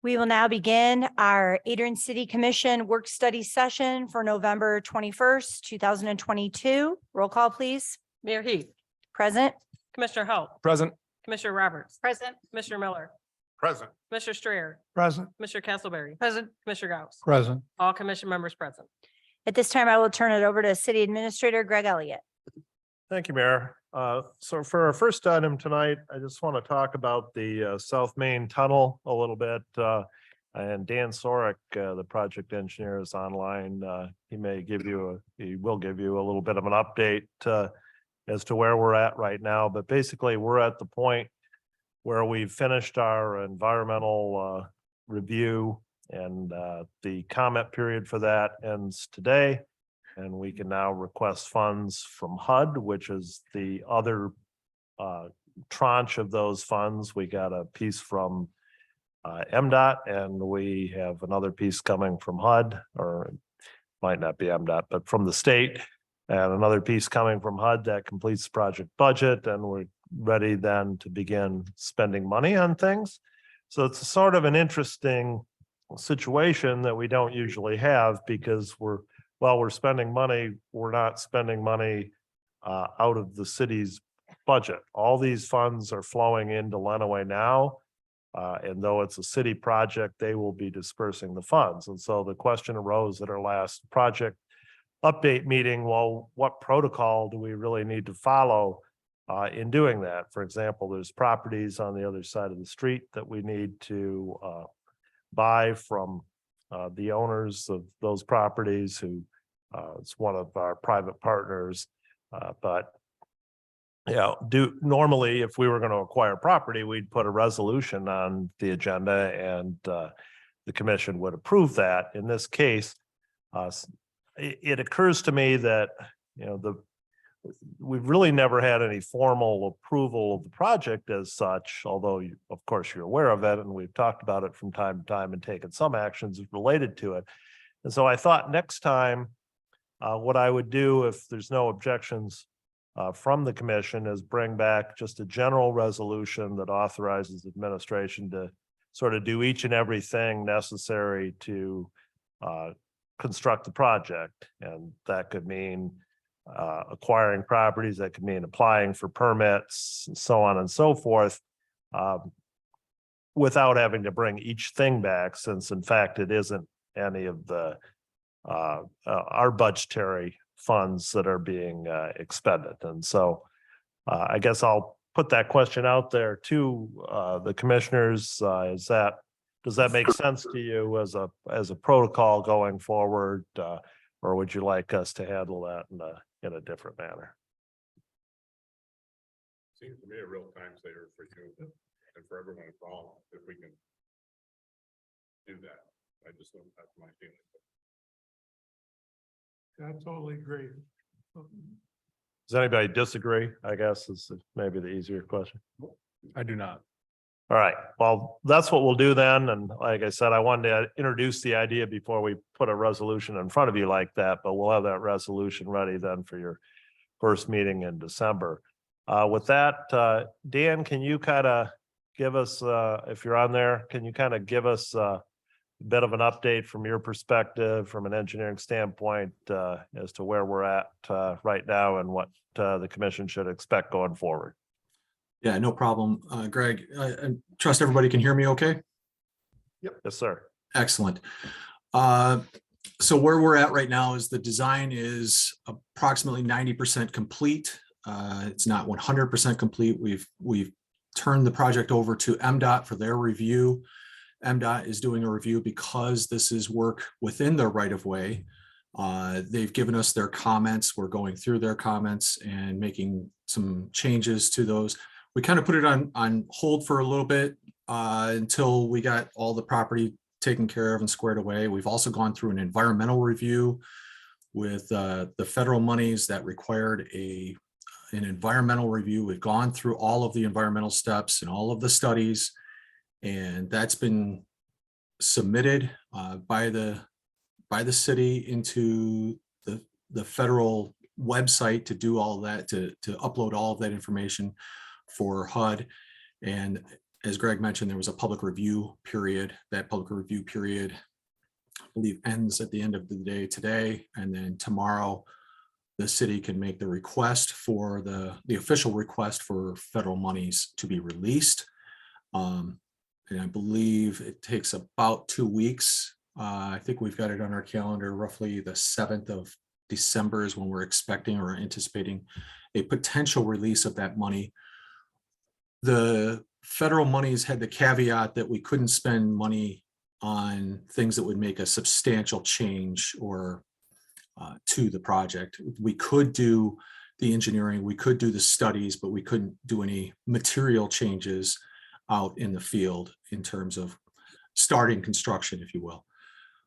We will now begin our Adrian City Commission work study session for November 21st, 2022. Roll call, please. Mayor Heath, Present. Commissioner Halt, Present. Commissioner Roberts, Present. Commissioner Miller, Present. Commissioner Strayer, Present. Commissioner Castleberry, Present, Commissioner Gauss, Present. all commission members present. At this time, I will turn it over to City Administrator Greg Elliott. Thank you, Mayor. So for our first item tonight, I just want to talk about the South Main Tunnel a little bit. And Dan Sorek, the project engineer, is online. He will give you a little bit of an update as to where we're at right now. But basically, we're at the point where we've finished our environmental review, and the comment period for that ends today. And we can now request funds from HUD, which is the other tranche of those funds. We got a piece from MDOT, and we have another piece coming from HUD, or it might not be MDOT, but from the state, and another piece coming from HUD that completes the project budget, and we're ready then to begin spending money on things. So it's sort of an interesting situation that we don't usually have, because while we're spending money, we're not spending money out of the city's budget. All these funds are flowing into Lenawee now. And though it's a city project, they will be dispersing the funds. And so the question arose at our last project update meeting, well, what protocol do we really need to follow in doing that? For example, there's properties on the other side of the street that we need to buy from the owners of those properties, who it's one of our private partners. But normally, if we were going to acquire property, we'd put a resolution on the agenda, and the commission would approve that. In this case, it occurs to me that we've really never had any formal approval of the project as such, although of course you're aware of it, and we've talked about it from time to time and taken some actions related to it. And so I thought next time, what I would do, if there's no objections from the commission, is bring back just a general resolution that authorizes administration to sort of do each and everything necessary to construct the project. And that could mean acquiring properties, that could mean applying for permits, and so on and so forth, without having to bring each thing back, since in fact it isn't any of the our budgetary funds that are being expended. And so I guess I'll put that question out there to the commissioners. Does that make sense to you as a protocol going forward, or would you like us to handle that in a different manner? Seems to me a real time saver for you and for everyone involved if we can do that. I just don't, that's my feeling. I totally agree. Does anybody disagree? I guess is maybe the easier question. I do not. All right, well, that's what we'll do then. And like I said, I wanted to introduce the idea before we put a resolution in front of you like that, but we'll have that resolution ready then for your first meeting in December. With that, Dan, can you kind of give us, if you're on there, can you kind of give us a bit of an update from your perspective, from an engineering standpoint, as to where we're at right now and what the commission should expect going forward? Yeah, no problem. Greg, I trust everybody can hear me okay? Yep. Yes, sir. Excellent. So where we're at right now is the design is approximately 90% complete. It's not 100% complete. We've turned the project over to MDOT for their review. MDOT is doing a review because this is work within their right of way. They've given us their comments. We're going through their comments and making some changes to those. We kind of put it on hold for a little bit until we got all the property taken care of and squared away. We've also gone through an environmental review with the federal monies that required an environmental review. We've gone through all of the environmental steps and all of the studies, and that's been submitted by the city into the federal website to do all that, to upload all of that information for HUD. And As Greg mentioned, there was a public review period. That public review period, I believe, ends at the end of the day today, and then tomorrow the city can make the request for the official request for federal monies to be released. And I believe it takes about 2 weeks. I think we've got it on our calendar, roughly the 7th of December is when we're expecting or anticipating a potential release of that money. The federal monies had the caveat that we couldn't spend money on things that would make a substantial change or to the project. We could do the engineering, we could do the studies, but we couldn't do any material changes out in the field in terms of starting construction, if you will.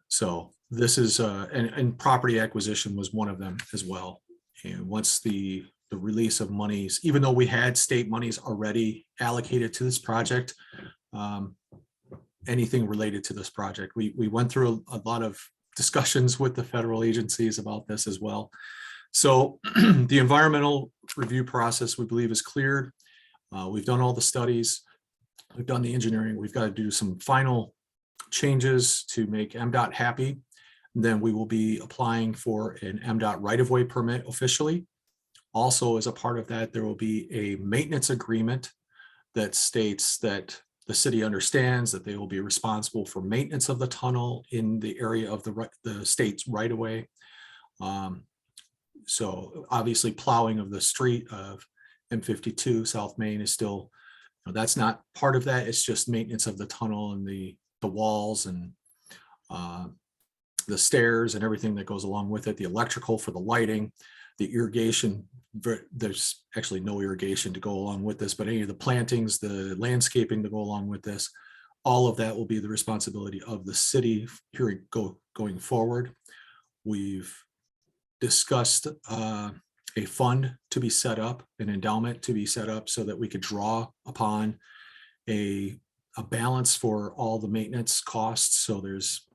So this is, and property acquisition was one of them as well. And once the release of monies, even though we had state monies already allocated to this project, anything related to this project, we went through a lot of discussions with the federal agencies about this as well. So the environmental review process, we believe, is cleared. We've done all the studies. We've done the engineering. We've got to do some final changes to make MDOT happy. And then we will be applying for an MDOT right-of-way permit officially. Also, as a part of that, there will be a maintenance agreement that states that the city understands that they will be responsible for maintenance of the tunnel in the area of the state's right-of-way. So obviously plowing of the street of M52 South Main is still, that's not part of that. It's just maintenance of the tunnel and the walls and the stairs and everything that goes along with it, the electrical for the lighting, the irrigation. There's actually no irrigation to go along with this, but any of the plantings, the landscaping to go along with this, all of that will be the responsibility of the city here going forward. We've discussed a fund to be set up, an endowment to be set up so that we could draw upon a balance for all the maintenance costs. So there's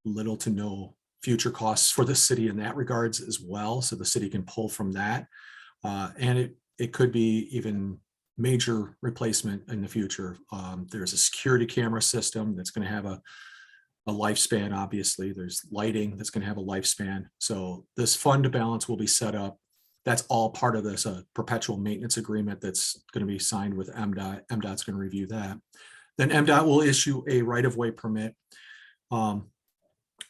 little to no future costs for the city in that regards as well. So the city can pull from that. And it could be even major replacement in the future. There's a security camera system that's going to have a lifespan. Obviously, there's lighting that's going to have a lifespan. So this fund balance will be set up. That's all part of this perpetual maintenance agreement that's going to be signed with MDOT. MDOT's going to review that. Then MDOT will issue a right-of-way permit.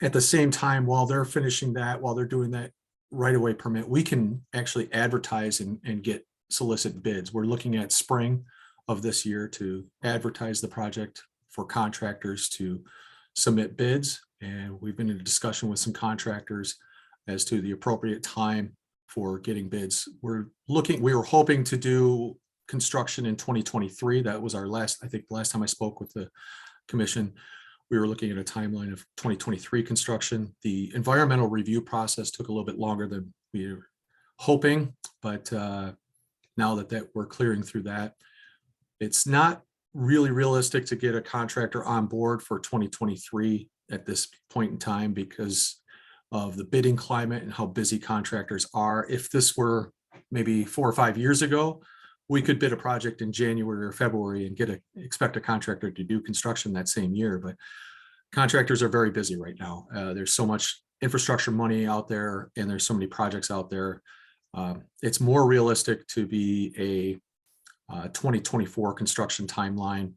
At the same time, while they're finishing that, while they're doing that right-of-way permit, we can actually advertise and get solicit bids. We're looking at spring of this year to advertise the project for contractors to submit bids. And we've been in a discussion with some contractors as to the appropriate time for getting bids. We were hoping to do construction in 2023. That was our last, I think the last time I spoke with the commission, we were looking at a timeline of 2023 construction. The environmental review process took a little bit longer than we were hoping, but now that we're clearing through that, it's not really realistic to get a contractor on board for 2023 at this point in time because of the bidding climate and how busy contractors are. If this were maybe 4 or 5 years ago, we could bid a project in January or February and expect a contractor to do construction that same year. But contractors are very busy right now. There's so much infrastructure money out there and there's so many projects out there. It's more realistic to be a 2024 construction timeline.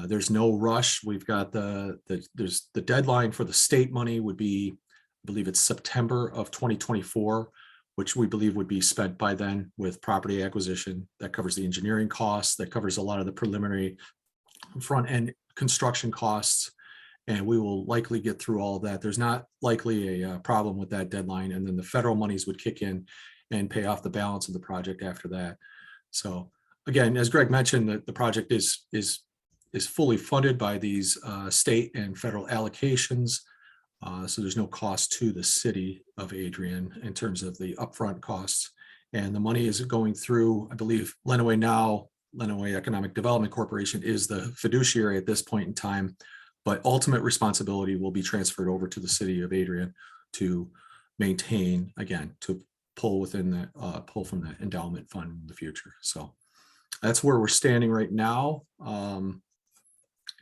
There's no rush. We've got there's the deadline for the state money would be, I believe it's September of 2024, which we believe would be spent by then with property acquisition. That covers the engineering costs, that covers a lot of the preliminary front end construction costs. And we will likely get through all of that. There's not likely a problem with that deadline. And then the federal monies would kick in and pay off the balance of the project after that. So again, as Greg mentioned, the project is fully funded by these state and federal allocations. So there's no cost to the city of Adrian in terms of the upfront costs. And the money is going through, I believe, Lenawee Economic Development Corporation is the fiduciary at this point in time, but ultimate responsibility will be transferred over to the city of Adrian to maintain, again, to pull from that endowment fund in the future. So that's where we're standing right now.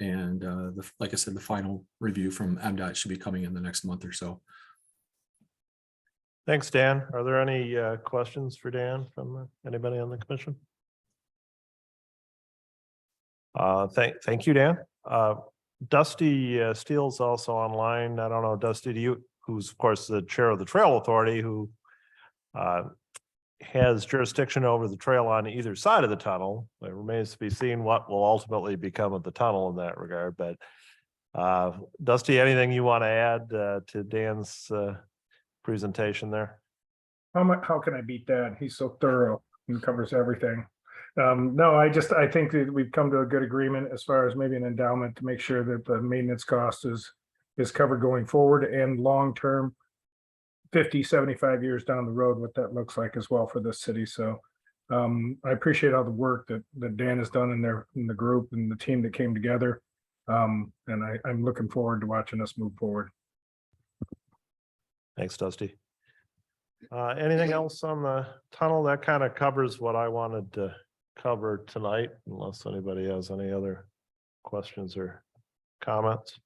Like I said, the final review from MDOT should be coming in the next month or so. Thanks, Dan. Are there any questions for Dan from anybody on the commission? Thank you, Dan. Dusty Steele's also online. I don't know, Dusty, do you, who's of course the chair of the Trail Authority, who has jurisdiction over the trail on either side of the tunnel. It remains to be seen what will ultimately become of the tunnel in that regard. But Dusty, anything you want to add to Dan's presentation there? How can I beat that? He's so thorough and covers everything. No, I think that we've come to a good agreement as far as maybe an endowment to make sure that the maintenance cost is covered going forward and long-term 50, 75 years down the road, what that looks like as well for this city. So I appreciate all the work that Dan has done in the group and the team that came together. And I'm looking forward to watching us move forward. Thanks, Dusty. Anything else on the tunnel? That kind of covers what I wanted to cover tonight, unless anybody has any other questions or comments.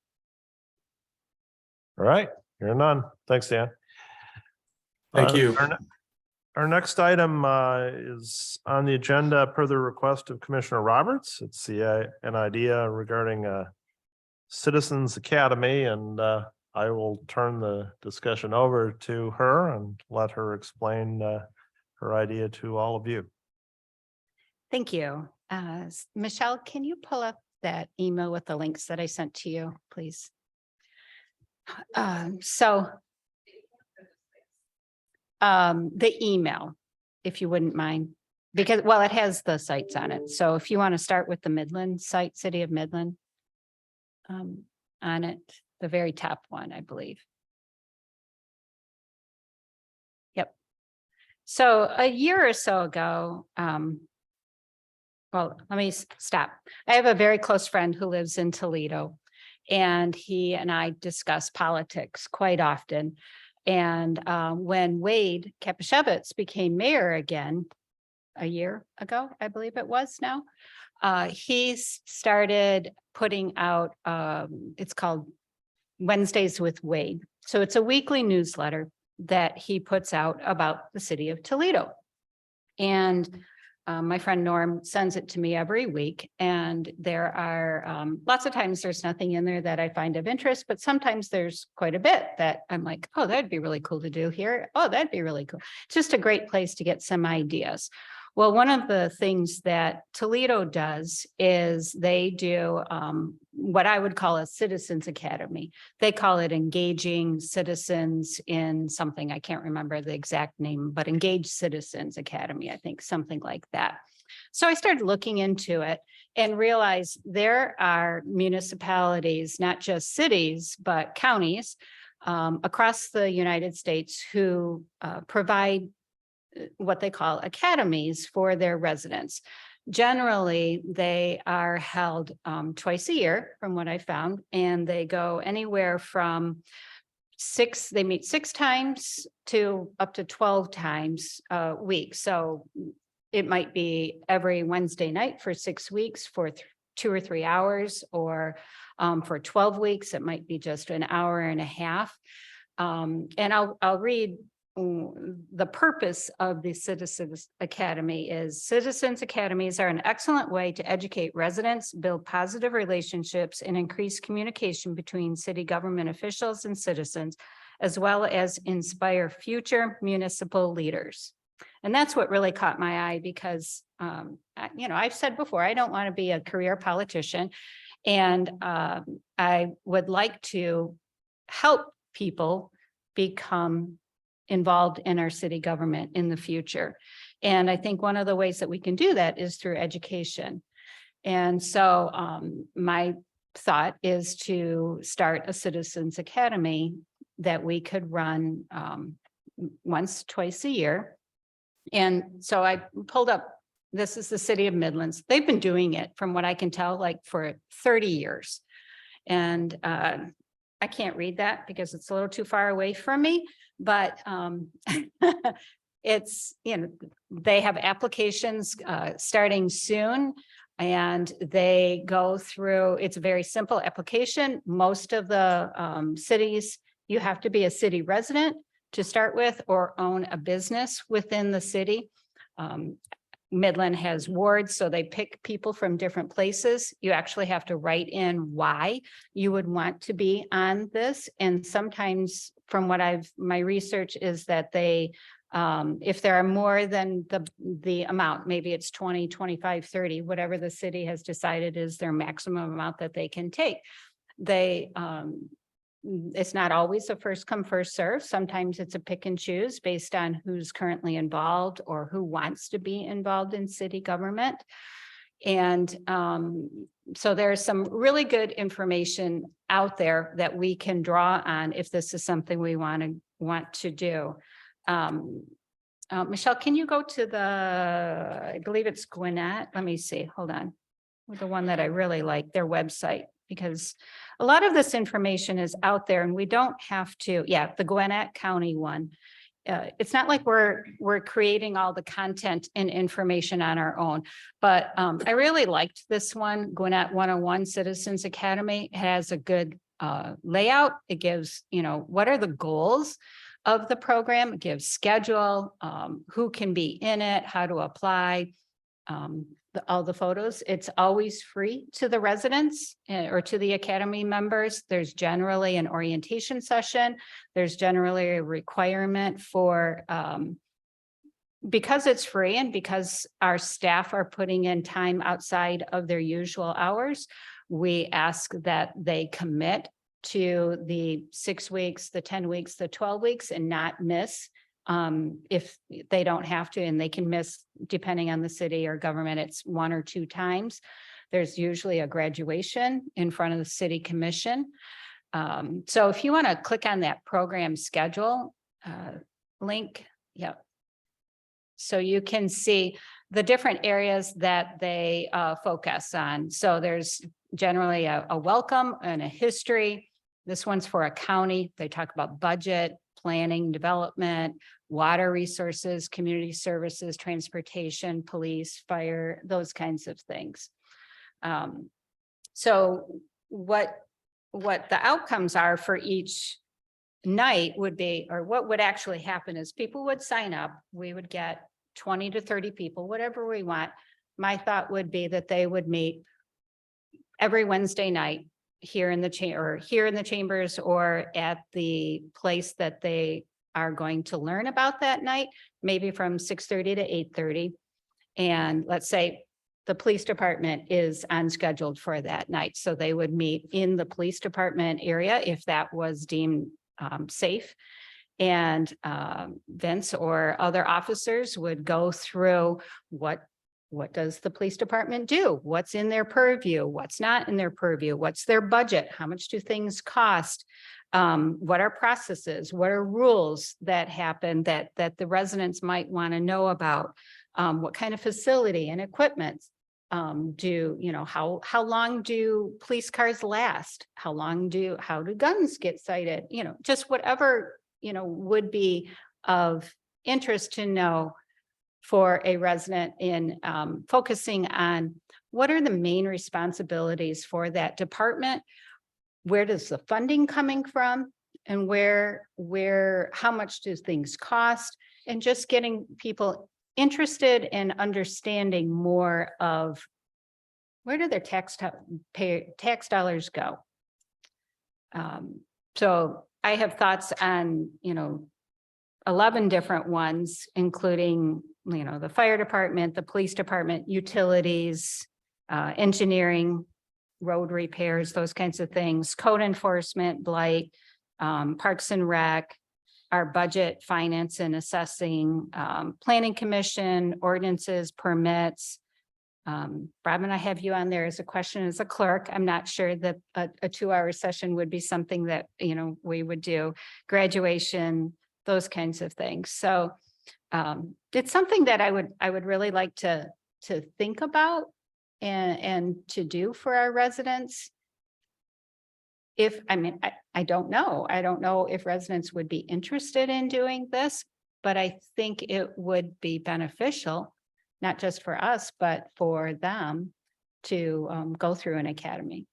All right, hearing none. Thanks, Dan. Thank you. Our next item is on the agenda per the request of Commissioner Roberts. It's an idea regarding a Citizens Academy, and I will turn the discussion over to her and let her explain her idea to all of you. Thank you. Michelle, can you pull up that email with the links that I sent to you, please? The email, if you wouldn't mind, because, well, it has the sites on it. So if you want to start with the Midland site, City of Midland, on it, the very top one, I believe. Yep. So a year or so ago, well, let me stop. I have a very close friend who lives in Toledo, and he and I discuss politics quite often. And when Wade Kapashevitz became mayor again, a year ago, I believe it was now, he started putting out, it's called Wednesdays with Wade. So it's a weekly newsletter that he puts out about the city of Toledo. And my friend Norm sends it to me every week. And there are lots of times there's nothing in there that I find of interest, but sometimes there's quite a bit that I'm like, oh, that'd be really cool to do here. Oh, that'd be really cool. It's just a great place to get some ideas. Well, one of the things that Toledo does is they do what I would call a citizens academy. They call it engaging citizens in something, I can't remember the exact name, but Engaged Citizens Academy, I think, something like that. So I started looking into it and realized there are municipalities, not just cities, but counties across the United States who provide what they call academies for their residents. Generally, they are held twice a year, from what I found, and they go anywhere from they meet 6 times to up to 12 times a week. So it might be every Wednesday night for 6 weeks for 2 or 3 hours, or for 12 weeks, it might be just an hour and a half. And I'll read. The purpose of the Citizens Academy is Citizens Academies are an excellent way to educate residents, build positive relationships, and increase communication between city government officials and citizens, as well as inspire future municipal leaders. And that's what really caught my eye because, I've said before, I don't want to be a career politician, and I would like to help people become involved in our city government in the future. And I think one of the ways that we can do that is through education. And so my thought is to start a Citizens Academy that we could run once, twice a year. And so I pulled up, this is the city of Midlands. They've been doing it, from what I can tell, like for 30 years. And I can't read that because it's a little too far away from me. But it's, they have applications starting soon. And they go through, it's a very simple application. Most of the cities, you have to be a city resident to start with or own a business within the city. Midland has wards, so they pick people from different places. You actually have to write in why you would want to be on this. And sometimes from what my research is that they, if there are more than the amount, maybe it's 20, 25, 30, whatever the city has decided is their maximum amount that they can take. They, it's not always a first come, first serve. Sometimes it's a pick and choose based on who's currently involved or who wants to be involved in city government. And so there's some really good information out there that we can draw on if this is something we want to do. Michelle, can you go to I believe it's Gwinnett. Let me see, hold on. The one that I really like, their website, because a lot of this information is out there and we don't have to, the Gwinnett County one. It's not like we're creating all the content and information on our own, but I really liked this one. Gwinnett 101 Citizens Academy has a good layout. It gives, what are the goals of the program? It gives schedule, who can be in it, how to apply, all the photos. It's always free to the residents or to the academy members. There's generally an orientation session. There's generally a requirement for, because it's free and because our staff are putting in time outside of their usual hours, we ask that they commit to the 6 weeks, the 10 weeks, the 12 weeks and not miss. If they don't have to, and they can miss, depending on the city or government, it's 1 or 2 times. There's usually a graduation in front of the city commission. So if you want to click on that program schedule link, so you can see the different areas that they focus on. So there's generally a welcome and a history. This one's for a county. They talk about budget, planning, development, water resources, community services, transportation, police, fire, those kinds of things. So what the outcomes are for each night would be, or what would actually happen is people would sign up. We would get 20 to 30 people, whatever we want. My thought would be that they would meet every Wednesday night here in the chambers or at the place that they are going to learn about that night, maybe from 6:30 to 8:30. And let's say the police department is unscheduled for that night. So they would meet in the police department area if that was deemed safe. And Vince or other officers would go through what does the police department do? What's in their purview? What's not in their purview? What's their budget? How much do things cost? What are processes? What are rules that happen that the residents might want to know about? What kind of facility and equipment how long do police cars last? How do guns get cited? Just whatever, would be of interest to know for a resident in focusing on what are the main responsibilities for that department? Where does the funding coming from? And how much do things cost? And just getting people interested in understanding more of where do their tax dollars go? So I have thoughts on, 11 different ones, including, the fire department, the police department, utilities, engineering, road repairs, those kinds of things, code enforcement, blight, parks and rec, our budget, finance and assessing, planning commission, ordinances, permits. Robin, I have you on there as a question as a clerk. I'm not sure that a 2-hour session would be something that, we would do. Graduation, those kinds of things. So it's something that I would really like to think about and to do for our residents. I don't know. I don't know if residents would be interested in doing this, but I think it would be beneficial, not just for us, but for them to go through an academy.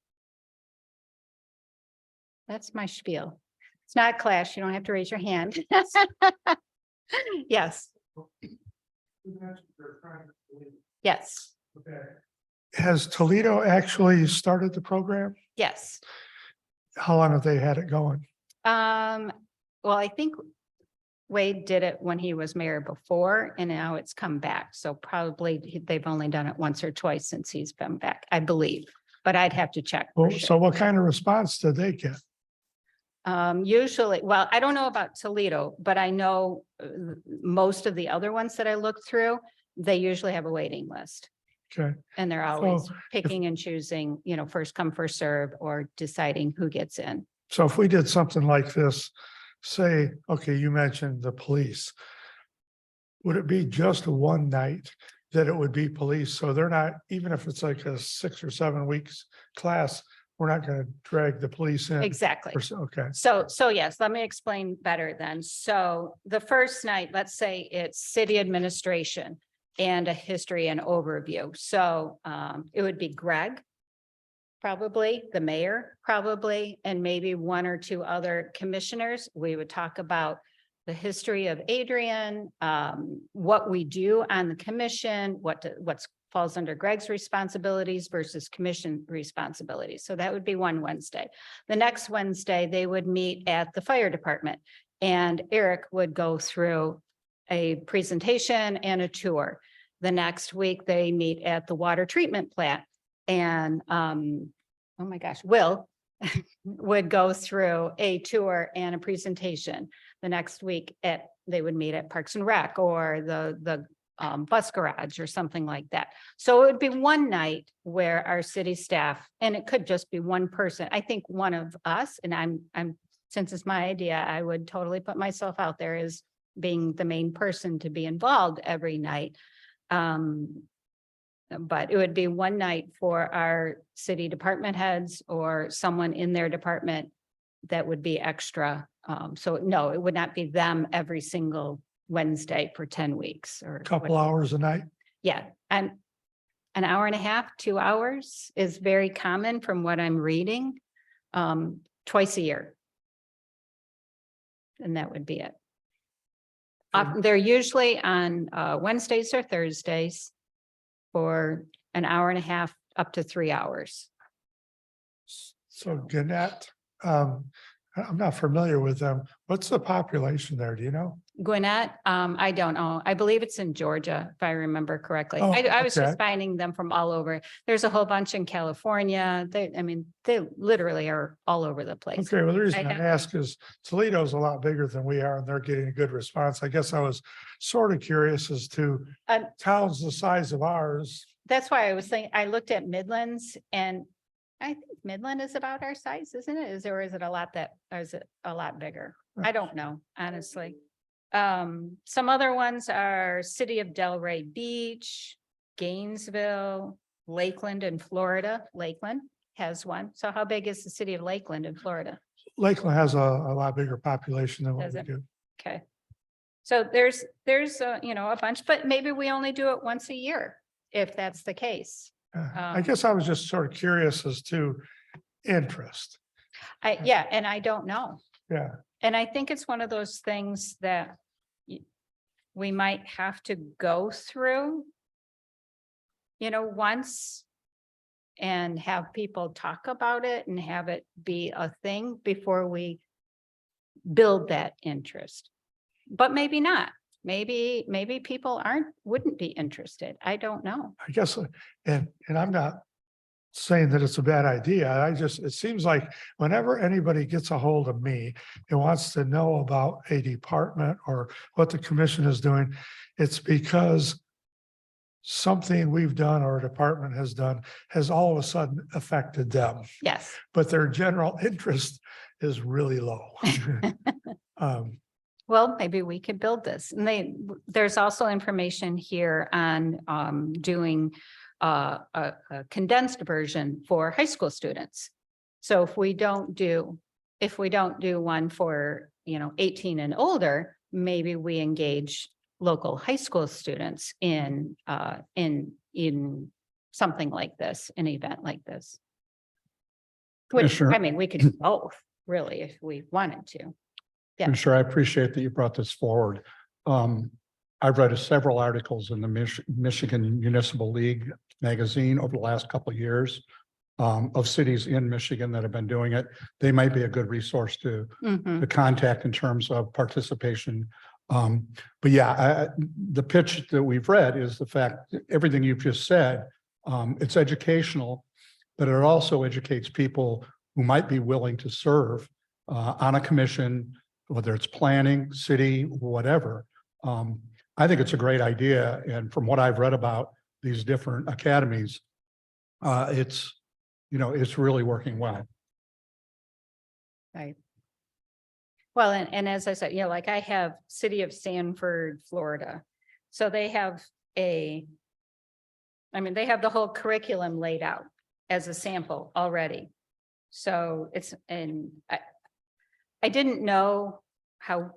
That's my spiel. It's not a class. You don't have to raise your hand. Yes, yes, Has Toledo actually started the program? yes. How long have they had it going? Well, I think Wade did it when he was mayor before, and now it's come back. So probably they've only done it once or twice since he's been back, I believe. But I'd have to check. for Well, sure. so what kind of response did they get? Usually, well, I don't know about Toledo, but I know most of the other ones that I looked through, they usually have a waiting list. Okay, And they're always So, picking and choosing, first come, first serve, or deciding who gets in. so if we did something like this, say, okay, you mentioned the police. Would it be just one night that it would be police? So they're not, even if it's like a 6 or 7 weeks class, we're not going to drag the police in. Exactly. Okay, So yes, let me explain better then. So the first night, let's say it's city administration and a history and overview. So it would be Greg, probably the mayor, probably, and maybe 1 or 2 other commissioners. We would talk about the history of Adrian, what we do on the commission, what's falls under Greg's responsibilities versus commission responsibilities. So that would be one Wednesday. The next Wednesday, they would meet at the fire department, and Eric would go through a presentation and a tour. The next week, they meet at the water treatment plant, and oh my gosh, Will would go through a tour and a presentation. The next week they would meet at Parks and Rec or the bus garage or something like that. So it would be one night where our city staff, and it could just be one person. I think one of us, and I'm since it's my idea, I would totally put myself out there as being the main person to be involved every night. But it would be one night for our city department heads or someone in their department that would be extra. So no, it would not be them every single Wednesday for 10 weeks or couple hours a night. Yeah, and an hour and a half, 2 hours is very common from what I'm reading, twice a year. And that would be it. They're usually on Wednesdays or Thursdays for an hour and a half up to 3 hours. So Gannett, I'm not familiar with them. What's the population there? Do you know? Gwinnett, I don't know. I believe it's in Georgia, if I remember correctly. Oh, I was okay. just finding them from all over. There's a whole bunch in California. They literally are all over the place. Okay, well, the reason I I have- ask is Toledo's a lot bigger than we are and they're getting a good response. I guess I was sort of curious as to Um, towns the size of ours. That's why I was saying, I looked at Midlands, and I think Midland is about our size, isn't it? Or is it a lot bigger? I don't know, honestly. Some other ones are City of Delray Beach, Gainesville, Lakeland in Florida. Lakeland has one. So how big is the city of Lakeland in Florida? Lakeland has a lot bigger population than what Does we it? do. Okay. So there's a bunch, but maybe we only do it once a year, if that's the case. I guess I was just sort of curious as to interest. And I don't know. Yeah, And I think it's one of those things that we might have to go through, once and have people talk about it and have it be a thing before we build that interest. But maybe not. Maybe people wouldn't be interested. I don't know. I guess, and I'm not saying that it's a bad idea. It seems like whenever anybody gets a hold of me and wants to know about a department or what the commission is doing, it's because something we've done or a department has done has all of a sudden affected them, Yes. but their general interest is really low. Well, maybe we could build this. And there's also information here on doing a condensed version for high school students. So if we don't do one for, 18 and older, maybe we engage local high school students in something like this, an event like this. Which, Commissioner- I mean, we could do both, really, if we wanted to. Yeah. I'm sure I appreciate that you brought this forward. I've read several articles in the Michigan Municipal League magazine over the last couple of years of cities in Michigan that have been doing it. They might be a good resource to Mhm. contact in terms of participation. But yeah, the pitch that we've read is the fact, that everything you've just said, it's educational, but it also educates people who might be willing to serve on a commission, whether it's planning, city, whatever. I think it's a great idea. And from what I've read about these different academies, it's really working well. Right. Well, and as I said, like I have City of Sanford, Florida. So they have they have the whole curriculum laid out as a sample already. So I didn't know how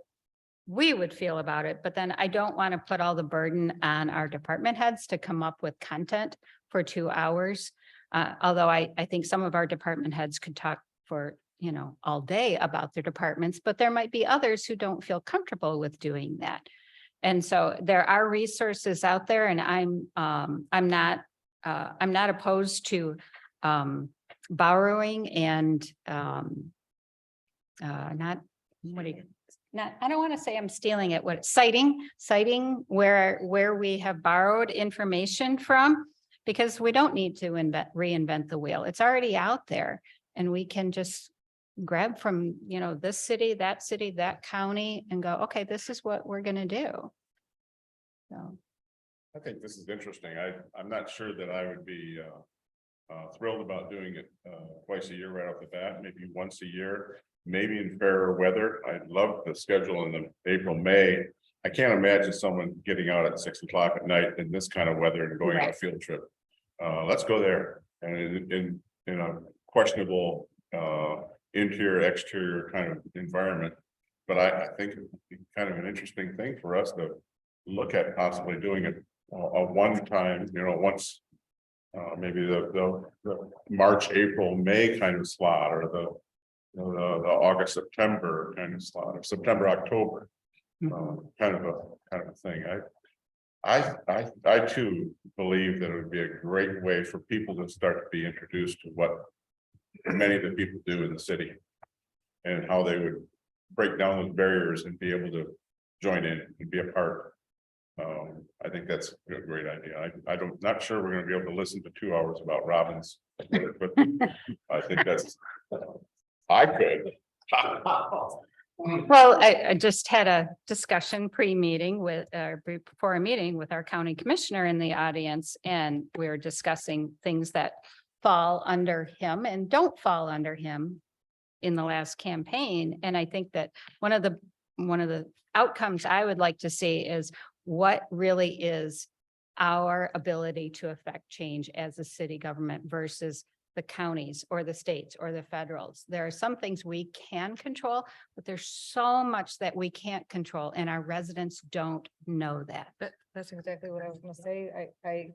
we would feel about it, but then I don't want to put all the burden on our department heads to come up with content for 2 hours. Although I think some of our department heads could talk for, all day about their departments, but there might be others who don't feel comfortable with doing that. And so there are resources out there, and I'm not opposed to borrowing and I don't want to say I'm stealing it, citing where we have borrowed information from, because we don't need to reinvent the wheel. It's already out there, and we can just grab from, this city, that county, and go, okay, this is what we're going to do. So. I think this is interesting. I'm not sure that I would be thrilled about doing it twice a year right off the bat, maybe once a year, maybe in fairer weather. I love the schedule in the April, May. I can't imagine someone getting out at 6 o'clock at night in this kind of weather and going on a field trip. Let's go there, and in a questionable interior, exterior kind of environment. But I think it'd be kind of an interesting thing for us to look at possibly doing it a one time, once maybe the March, April, May kind of slot, or the August, September kind of slot, or September, October kind of a thing. I too believe that it would be a great way for people to start to be introduced to what many of the people do in the city, and how they would break down those barriers and be able to join in and be a part. I think that's a great idea. Not sure we're going to be able to listen to 2 hours about robins, but I think I could. Well, I just had a discussion pre-meeting before a meeting with our county commissioner in the audience, and we were discussing things that fall under him and don't fall under him in the last campaign. And I think that one of the outcomes I would like to see is what really is our ability to affect change as a city government versus the counties or the states or the federals. There are some things we can control, but there's so much that we can't control, and our residents don't know that. That's exactly what I was gonna say. I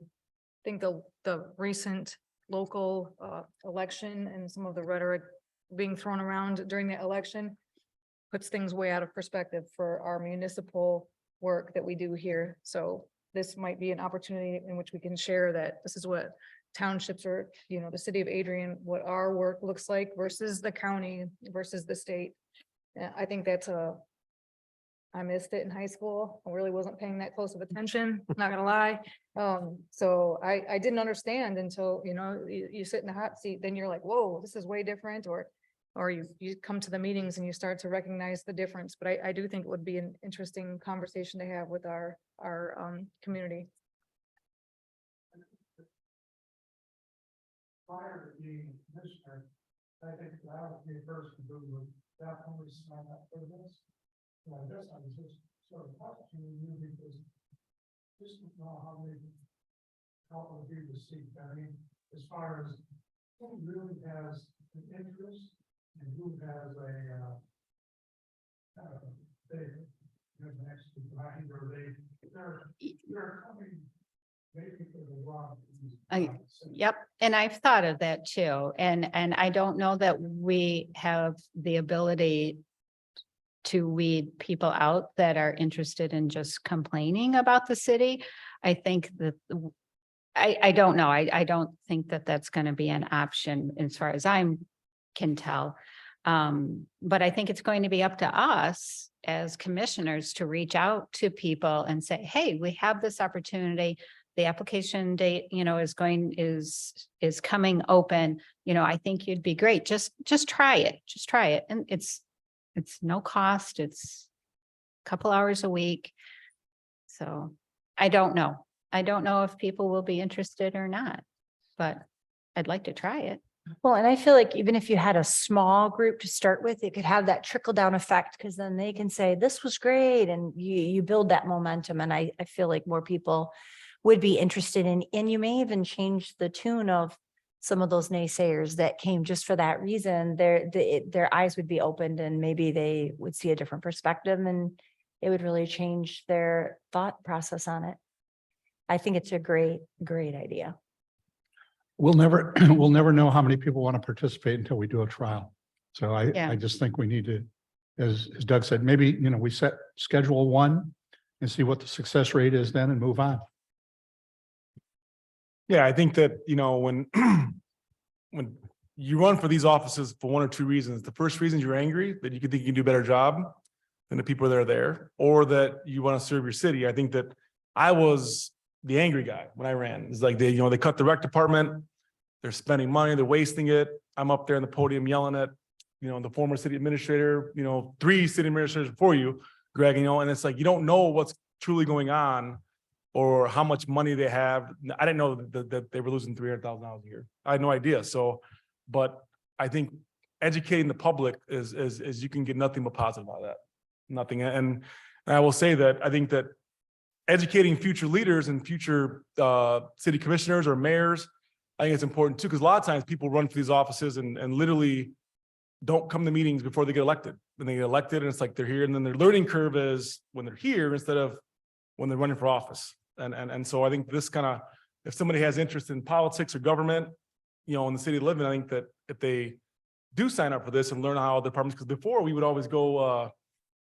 think the recent local election and some of the rhetoric being thrown around during the election puts things way out of perspective for our municipal work that we do here. So this might be an opportunity in which we can share that this is what townships are, the city of Adrian, what our work looks like versus the county versus the state. I think I missed it in high school. I really wasn't paying that close of attention, not gonna lie. So I didn't understand until, you sit in the hot seat, then you're like, whoa, this is way different, or you come to the meetings and you start to recognize the difference. But I do think it would be an interesting conversation to have with our community. Prior to being commissioner, I think I would be a person who would definitely sign up for this. And I guess I was just sort of questioning you because just to know how it would be received. I mean, as far as who really has an interest and who has a Yep, and I've thought of that too, and I don't know that we have the ability to weed people out that are interested in just complaining about the city. I think that, I don't know, I don't think that that's gonna be an option as far as can tell. But I think it's going to be up to us as commissioners to reach out to people and say, hey, we have this opportunity. The application date, is coming open. I think you'd be great. Just try it. Just try it. And it's no cost. It's a couple hours a week. So I don't know. I don't know if people will be interested or not, but I'd like to try it. Well, and I feel like even if you had a small group to start with, it could have that trickle down effect because then they can say, this was great. And you build that momentum. And I feel like more people would be interested in, and you may even change the tune of some of those naysayers that came just for that reason. Their eyes would be opened and maybe they would see a different perspective and it would really change their thought process on it. I think it's a great idea. We'll never know how many people want to participate until we do a trial. So Yeah. I just think we need to, as Doug said, maybe, we set schedule one and see what the success rate is then and move on. Yeah, I think that, when when you run for these offices for one or two reasons. The first reason is you're angry that you think you can do a better job than the people that are there, or that you want to serve your city. I think that I was the angry guy when I ran. It's like they cut the rec department, they're spending money, they're wasting it. I'm up there on the podium yelling at, the former city administrator, 3 city administrators before you, Greg, and it's like, you don't know what's truly going on or how much money they have. I didn't know that they were losing $300,000 a year. I had no idea. So, but I think educating the public is you can get nothing but positive out of that. Nothing. And I will say that I think that educating future leaders and future city commissioners or mayors, I think it's important too, because a lot of times people run for these offices and literally don't come to meetings before they get elected. Then they get elected and it's like they're here, and then their learning curve is when they're here instead of when they're running for office. And so I think this kind of, if somebody has interest in politics or government, in the city they live in, I think that if they do sign up for this and learn how the departments, because before we would always go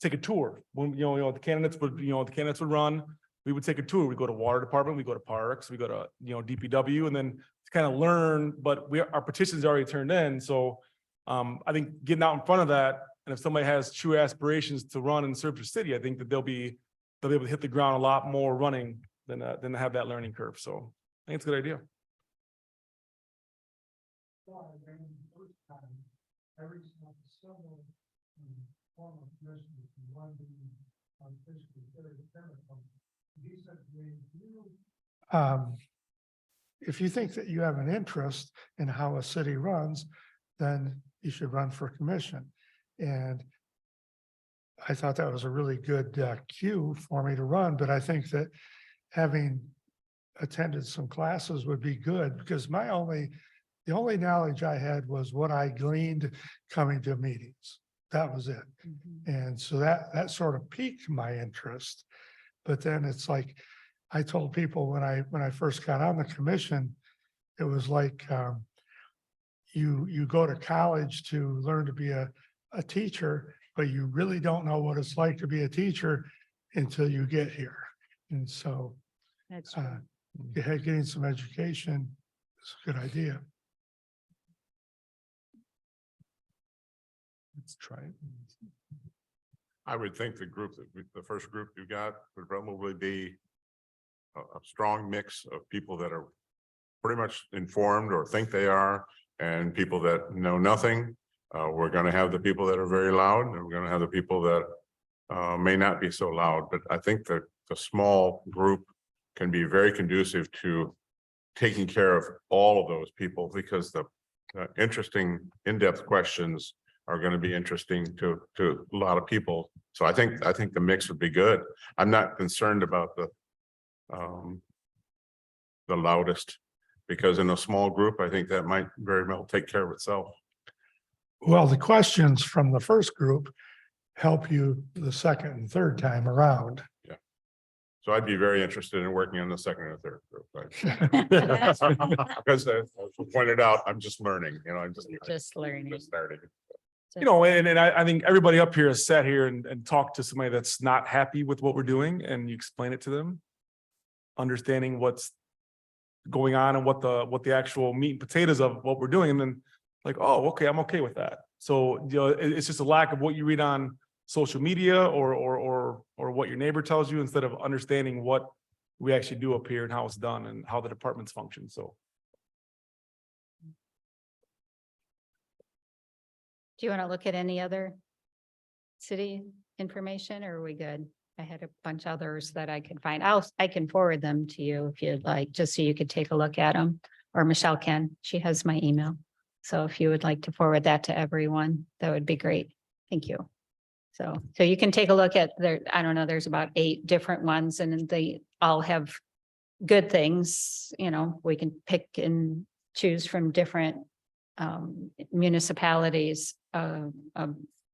take a tour when the candidates would run. We would take a tour. We go to water department, we go to parks, we go to DPW, and then to kind of learn. But our petitions already turned in, so I think getting out in front of that, and if somebody has true aspirations to run and serve their city, I think that they'll be able to hit the ground a lot more running than to have that learning curve. So I think it's a good idea. If you think that you have an interest in how a city runs, then you should run for commission. And I thought that was a really good cue for me to run, but I think that having attended some classes would be good, because the only knowledge I had was what I gleaned coming to meetings. That was it. And so that sort of piqued my interest. But then it's like, I told people when I first got on the commission, it was like you go to college to learn to be a teacher, but you really don't know what it's like to be a teacher until you get here. And so That's true. getting some education is a good idea. Let's try it. I would think the first group you got would probably be a strong mix of people that are pretty much informed or think they are, and people that know nothing. We're going to have the people that are very loud, and we're going to have the people that may not be so loud. But I think that the small group can be very conducive to taking care of all of those people, because the interesting in-depth questions are going to be interesting to a lot of people. So I think the mix would be good. I'm not concerned about the loudest, because in a small group, I think that might very well take care of itself. Well, the questions from the first group help you the second and third time around. So I'd be very interested in working on the second or third group. Because as pointed out, I'm just learning, I'm just. Just learning. Just starting. And I think everybody up here has sat here and talked to somebody that's not happy with what we're doing, and you explain it to them. Understanding what's going on and what the actual meat and potatoes of what we're doing, and then like, oh, okay, I'm okay with that. So, it's just a lack of what you read on social media or what your neighbor tells you, instead of understanding what we actually do up here and how it's done and how the departments function. So. Do you want to look at any other city information, or are we good? I had a bunch of others that I could find. I can forward them to you if you'd like, just so you could take a look at them, or Michelle can. She has my email. So if you would like to forward that to everyone, that would be great. Thank you. So you can take a look at there. I don't know, there's about 8 different ones, and they all have good things. We can pick and choose from different municipalities of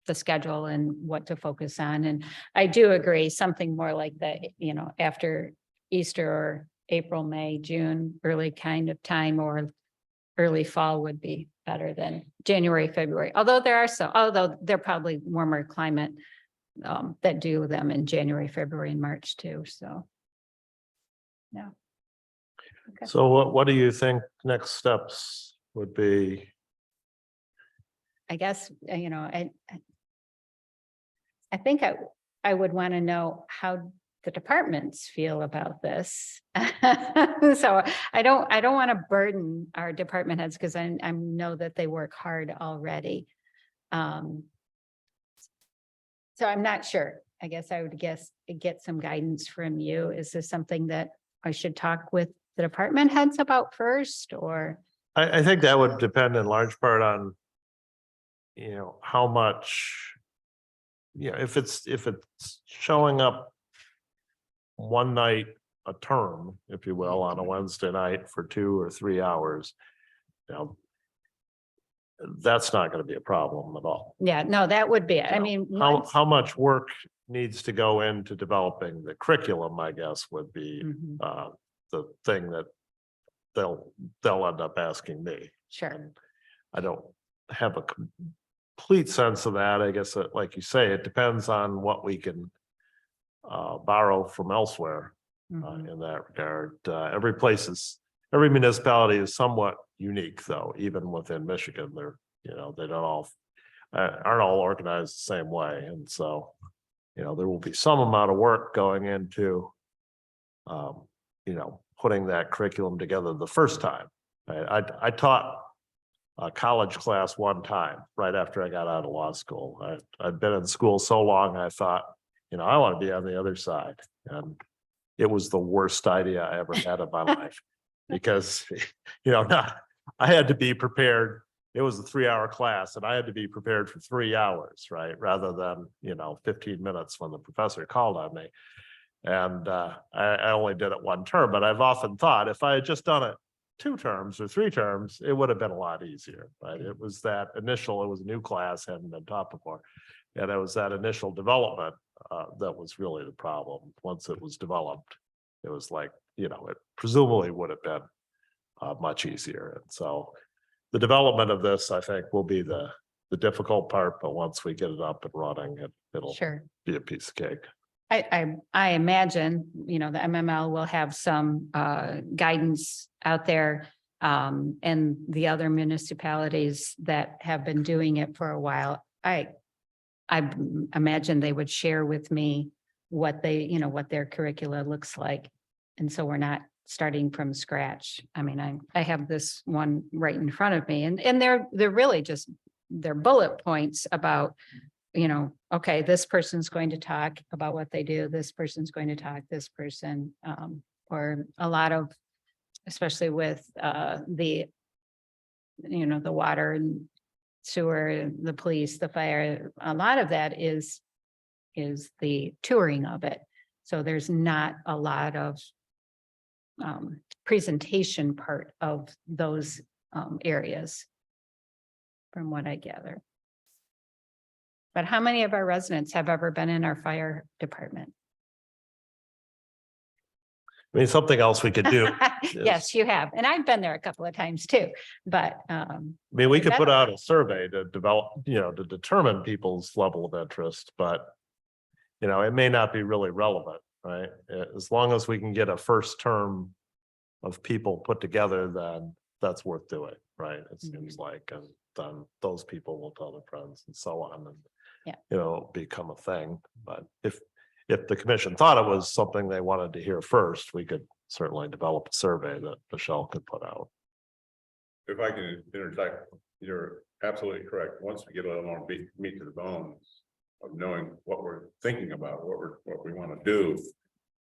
the schedule and what to focus on. And I do agree, something more like that, after Easter or April, May, June, early kind of time, or early fall would be better than January, February. Although they're probably warmer climate that do them in January, February, and March too. So. Yeah. Okay. So what do you think next steps would be? I guess, I think I would want to know how the departments feel about this. So I don't want to burden our department heads, because I know that they work hard already. So I'm not sure. I guess I would get some guidance from you. Is this something that I should talk with the department heads about first, or? I think that would depend in large part on, how much, if it's showing up one night a term, if you will, on a Wednesday night for 2 or 3 hours, that's not going to be a problem at all. Yeah, no, that would be it. I mean, How much work needs to go into developing the curriculum, I guess, would be Mhm. the thing that they'll end up asking me. Sure. I don't have a complete sense of that. I guess, like you say, it depends on what we can borrow from elsewhere Mhm. in that regard. Every municipality is somewhat unique, though, even within Michigan. They don't all aren't all organized the same way. And so, there will be some amount of work going into, putting that curriculum together the first time. I taught a college class one time right after I got out of law school. I'd been in school so long, I thought, I want to be on the other side. And it was the worst idea I ever had in my life, because, I had to be prepared. It was a 3-hour class, and I had to be prepared for 3 hours, right? Rather than, 15 minutes when the professor called on me. And I only did it one term, but I've often thought if I had just done it 2 terms or 3 terms, it would have been a lot easier, right? It was a new class, hadn't been taught before. And it was that initial development that was really the problem. Once it was developed, it was like, it presumably would have been much easier. And so the development of this, I think, will be the difficult part, but once we get it up and running, it'll Sure. be a piece of cake. I imagine, the MML will have some guidance out there. And the other municipalities that have been doing it for a while, I imagine they would share with me what what their curricula looks like. And so we're not starting from scratch. I mean, I have this one right in front of me, and they're really just, they're bullet points about, okay, this person's going to talk about what they do. This person's going to talk, this person, or a lot of, especially with the water and sewer, the police, the fire, a lot of that is the touring of it. So there's not a lot of presentation part of those areas, from what I gather. But how many of our residents have ever been in our fire department? I mean, something else we could do. Yes, you have. And I've been there a couple of times too, but, I mean, we could put Better. out a survey to develop, to determine people's level of interest, but. It may not be really relevant, right? As long as we can get a first term of people put together, then that's worth doing, right? It seems like, and then those people will tell their friends and so on, and. Yeah. Become a thing, but if the commission thought it was something they wanted to hear first, we could certainly develop a survey that Michelle could put out. If I can interject, you're absolutely correct. Once we get a little more meat to the bones of knowing what we're thinking about, what we want to do,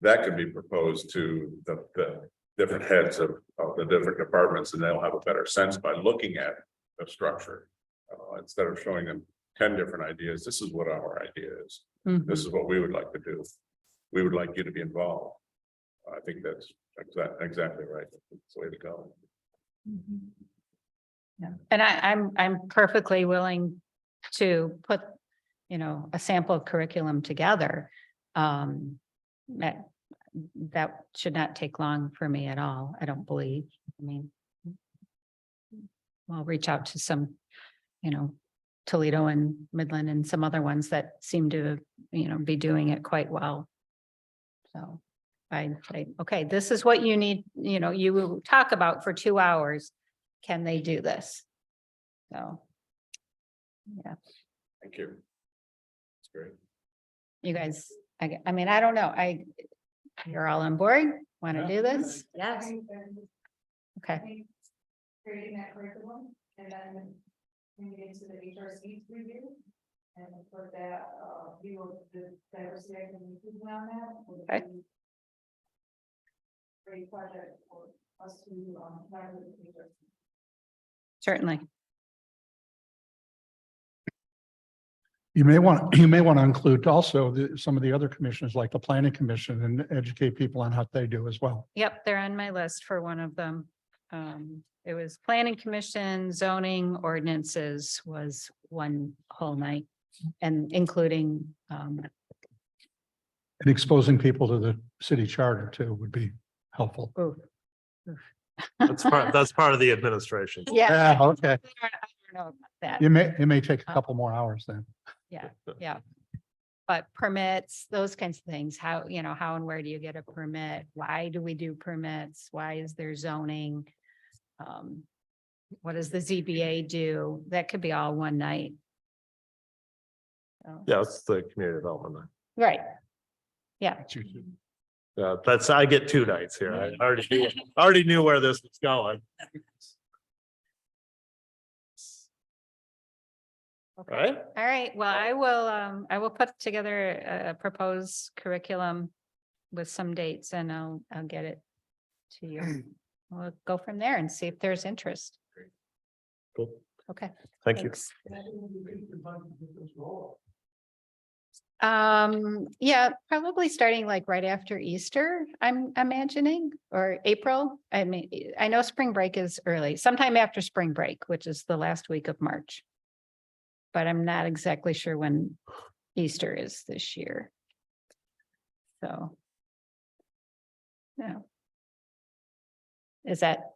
that could be proposed to the different heads of the different departments, and they'll have a better sense by looking at the structure. Instead of showing them 10 different ideas, this is what our idea is. Mhm. This is what we would like to do. We would like you to be involved. I think that's exactly right. That's the way to go. Yeah, and I'm perfectly willing to put, a sample curriculum together. That should not take long for me at all, I don't believe. I mean, I'll reach out to some, Toledo and Midland and some other ones that seem to, be doing it quite well. So I say, okay, this is what you need, you will talk about for 2 hours. Can they do this? So. Yeah, Thank you. That's great. you guys, I mean, I don't know, you're all on board, want to do this? Yes. Okay, Creating that curriculum and then bring it into the HRC review. And for that, we will, the diversity and inclusion on that. would Okay. be a Great project for us to, learn with the HRC. certainly. You may want to include also some of the other commissions like the planning commission and educate people on what they do as well. Yep, they're on my list for one of them. It was planning commission, zoning ordinances was one whole night. And including, And exposing people to the city charter too would be helpful. ooh, That's part of the administration. yeah. Okay. I don't know about that. It may take a couple more hours then. Yeah. But permits, those kinds of things, how and where do you get a permit? Why do we do permits? Why is there zoning? What does the ZBA do? That could be all one night. So, Yeah, it's the community development. right. Yeah, Yeah, I get 2 nights here. I already knew where this was going. Right? all right. Well, I will put together a proposed curriculum with some dates and I'll get it to you. We'll go from there and see if there's interest. Cool. Okay. Thank you. Thanks. Yeah, probably starting like right after Easter, I'm imagining, or April. I mean, I know spring break is early, sometime after spring break, which is the last week of March. But I'm not exactly sure when Easter is this year. So. No.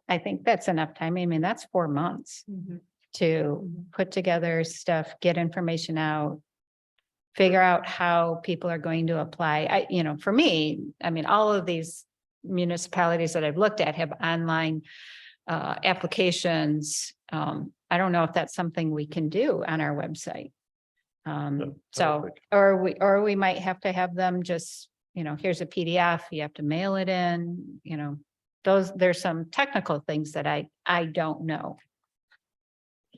I think that's enough time. I mean, that's 4 months to put together stuff, get information out, figure out how people are going to apply. For me, I mean, all of these municipalities that I've looked at have online applications. I don't know if that's something we can do on our website. So, or we might have to have them just, here's a PDF, you have to mail it in, there's some technical things that I don't know.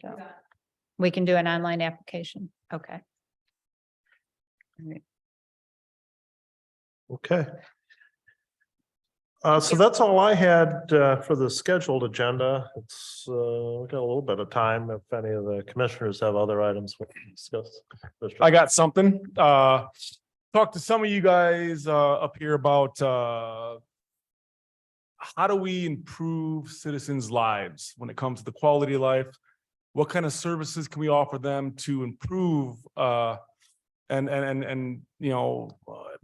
So we can do an online application. Okay. All right. Okay. So that's all I had for the scheduled agenda. It's we got a little bit of time if any of the commissioners have other items we can discuss. I got something. Talk to some of you guys up here about how do we improve citizens' lives when it comes to the quality of life, What kind of services can we offer them to improve, and